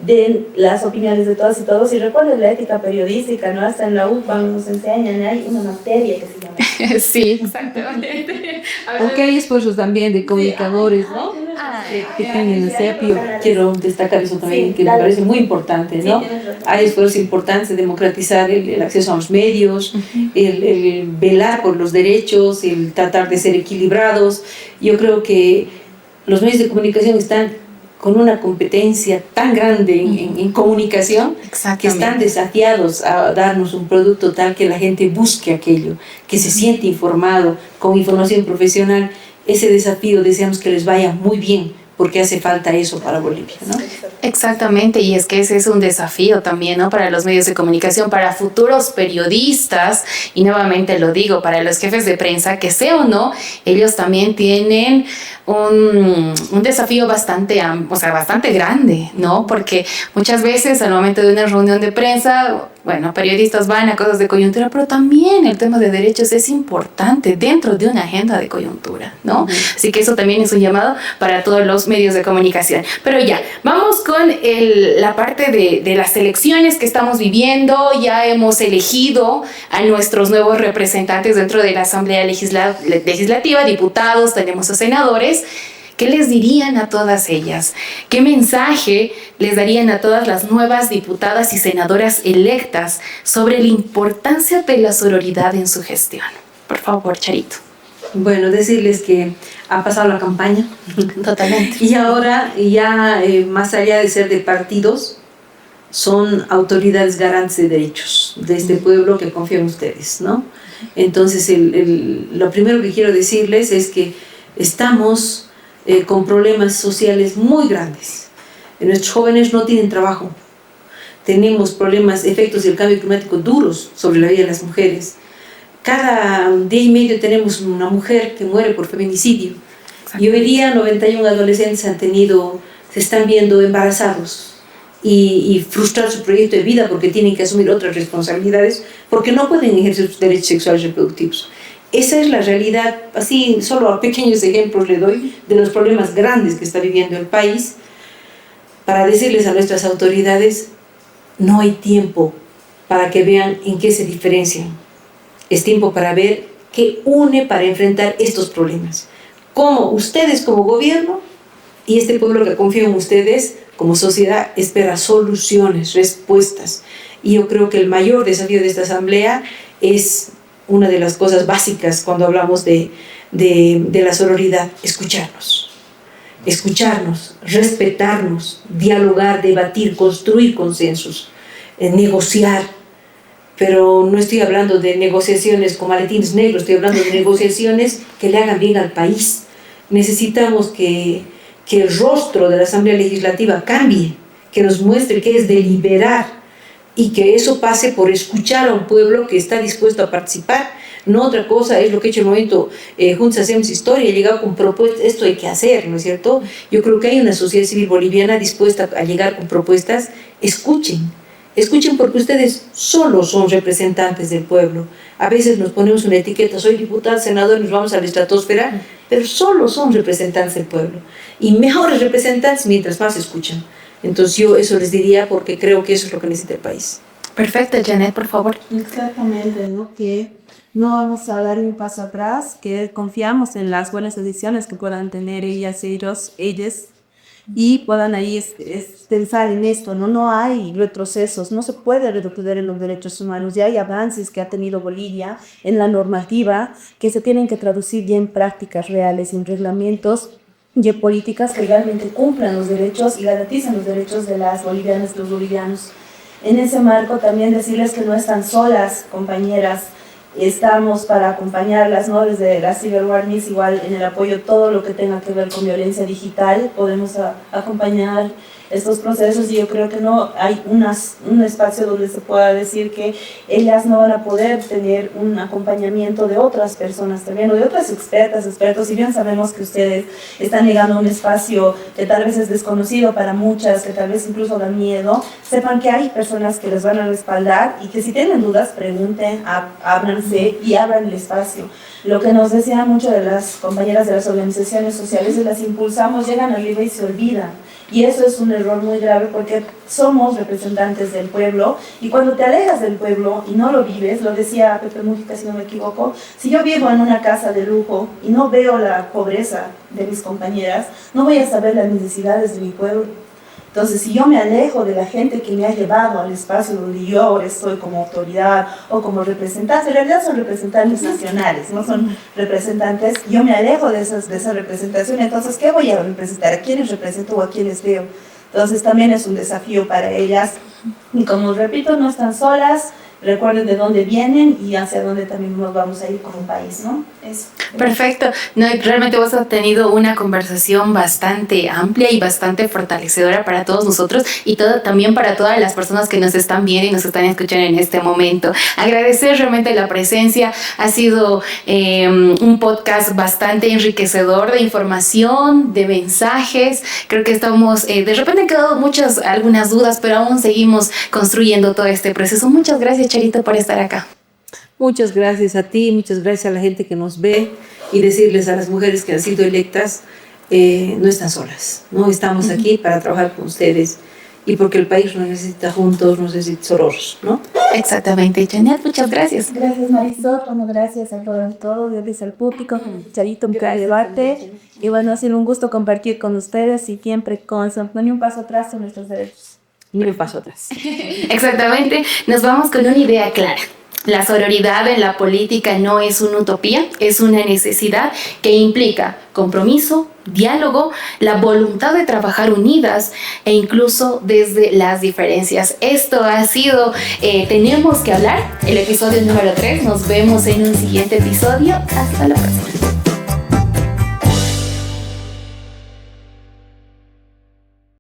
den las opiniones de todas y todos, y recuerden la ética periodística, ¿no? Hasta en la UPA nos enseñan, hay una materia que se llama. Sí, exactamente. Aunque hay esfuerzos también de comunicadores, ¿no? Que tienen el CEPIO. Quiero destacar eso también, que me parece muy importante, ¿no? Hay esfuerzos importantes de democratizar el acceso a los medios, el velar por los derechos, el tratar de ser equilibrados. Yo creo que los medios de comunicación están con una competencia tan grande en comunicación, que están desafiados a darnos un producto tal que la gente busque aquello, que se siente informado, con información profesional. Ese desafío deseamos que les vaya muy bien, porque hace falta eso para Bolivia, ¿no? Exactamente, y es que ese es un desafío también, ¿no? Para los medios de comunicación, para futuros periodistas, y nuevamente lo digo, para los jefes de prensa, que sea o no, ellos también tienen un desafío bastante grande, ¿no? Porque muchas veces al momento de una reunión de prensa, bueno, periodistas van a cosas de coyuntura, pero también el tema de derechos es importante dentro de una agenda de coyuntura, ¿no? Así que eso también es un llamado para todos los medios de comunicación. Pero ya, vamos con la parte de las elecciones que estamos viviendo. Ya hemos elegido a nuestros nuevos representantes dentro de la Asamblea Legislativa, diputados, tenemos a senadores. ¿Qué les dirían a todas ellas? ¿Qué mensaje les darían a todas las nuevas diputadas y senadoras electas sobre la importancia de la sororidad en su gestión? Por favor, Charito. Bueno, decirles que ha pasado la campaña. Totalmente. Y ahora ya más allá de ser de partidos, son autoridades garantes de derechos de este pueblo que confía en ustedes, ¿no? Entonces, lo primero que quiero decirles es que estamos con problemas sociales muy grandes. Nuestros jóvenes no tienen trabajo. Tenemos problemas, efectos del cambio climático duros sobre la vida de las mujeres. Cada día y medio tenemos una mujer que muere por feminicidio. Y hoy día 91 adolescentes se están viendo embarazados y frustrar su proyecto de vida porque tienen que asumir otras responsabilidades, porque no pueden ejercer sus derechos sexuales y reproductivos. Esa es la realidad, así solo a pequeños ejemplos le doy de los problemas grandes que está viviendo el país, para decirles a nuestras autoridades, no hay tiempo para que vean en qué se diferencian. Es tiempo para ver qué une para enfrentar estos problemas. Cómo ustedes como gobierno y este pueblo que confía en ustedes como sociedad espera soluciones, respuestas. Y yo creo que el mayor desafío de esta asamblea es una de las cosas básicas cuando hablamos de la sororidad, escucharnos, respetarnos, dialogar, debatir, construir consensos, negociar. Pero no estoy hablando de negociaciones con maletines negros, estoy hablando de negociaciones que le hagan bien al país. Necesitamos que el rostro de la Asamblea Legislativa cambie, que nos muestre qué es deliberar y que eso pase por escuchar a un pueblo que está dispuesto a participar. No otra cosa es lo que he hecho en el movimiento Juntos Hacemos Historia, he llegado con propuestas, esto hay que hacer, ¿no es cierto? Yo creo que hay una sociedad civil boliviana dispuesta a llegar con propuestas. Escuchen porque ustedes solo son representantes del pueblo. A veces nos ponemos una etiqueta, soy diputado, senador, nos vamos a la estratosfera, pero solo son representantes del pueblo. Y mejores representantes mientras más escuchan. Entonces yo eso les diría porque creo que eso es lo que necesita el país. Perfecto, Janet, por favor. Exactamente, ¿no? Que no vamos a dar un paso atrás, que confiamos en las buenas decisiones que puedan tener ellas y puedan ahí pensar en esto, ¿no? No hay retrocesos, no se puede retroceder en los derechos humanos, ya hay avances que ha tenido Bolivia en la normativa que se tienen que traducir ya en prácticas reales, en reglamentos y en políticas que realmente cumplan los derechos y garanticen los derechos de las bolivianas y los bolivianos. En ese marco también decirles que no están solas, compañeras. Estamos para acompañarlas, ¿no? Desde la Cyber Awareness, igual en el apoyo todo lo que tenga que ver con violencia digital, podemos acompañar estos procesos y yo creo que no hay un espacio donde se pueda decir que ellas no van a poder tener un acompañamiento de otras personas también, o de otras expertos, si bien sabemos que ustedes están llegando a un espacio que tal vez es desconocido para muchas, que tal vez incluso da miedo, sepan que hay personas que les van a respaldar y que si tienen dudas pregunten, ábranse y abran el espacio. Lo que nos decían mucho de las compañeras de las organizaciones sociales es las impulsamos, llegan arriba y se olvidan. Y eso es un error muy grave porque somos representantes del pueblo y cuando te alejas del pueblo y no lo vives, lo decía Pepe Mujica si no me equivoco, si yo vivo en una casa de lujo y no veo la pobreza de mis compañeras, no voy a saber las necesidades de mi pueblo. Entonces, si yo me alejo de la gente que me ha llevado al espacio donde yo ahora estoy como autoridad o como representante, en realidad son representantes nacionales, no son representantes, yo me alejo de esa representación, entonces, ¿qué voy a representar? ¿A quiénes represento o a quiénes veo? Entonces, también es un desafío para ellas. Y como repito, no están solas, recuerden de dónde vienen y hacia dónde también nos vamos a ir como país, ¿no? Eso. Perfecto. No, realmente vos has tenido una conversación bastante amplia y bastante fortalecedora para todos nosotros y también para todas las personas que nos están viendo y nos están escuchando en este momento. Agradecer realmente la presencia. Ha sido un podcast bastante enriquecedor de información, de mensajes. Creo que estamos, de repente han quedado algunas dudas, pero aún seguimos construyendo todo este proceso. Muchas gracias, Charito, por estar acá. Muchas gracias a ti, muchas gracias a la gente que nos ve y decirles a las mujeres que han sido electas, no están solas, ¿no? Estamos aquí para trabajar con ustedes y porque el país nos necesita juntos, nos necesita soros, ¿no? Exactamente, Janet, muchas gracias. Gracias, Marisol, bueno, gracias a todos, gracias al público, Charito, para el debate y bueno, ha sido un gusto compartir con ustedes y siempre con ni un paso atrás en nuestros derechos. Ni un paso atrás. Exactamente, nos vamos con una idea clara. La sororidad en la política no es una utopía, es una necesidad que implica compromiso, diálogo, la voluntad de trabajar unidas e incluso desde las diferencias. Esto ha sido Tenemos que hablar, el episodio número 3. Nos vemos en un siguiente episodio. Hasta la próxima.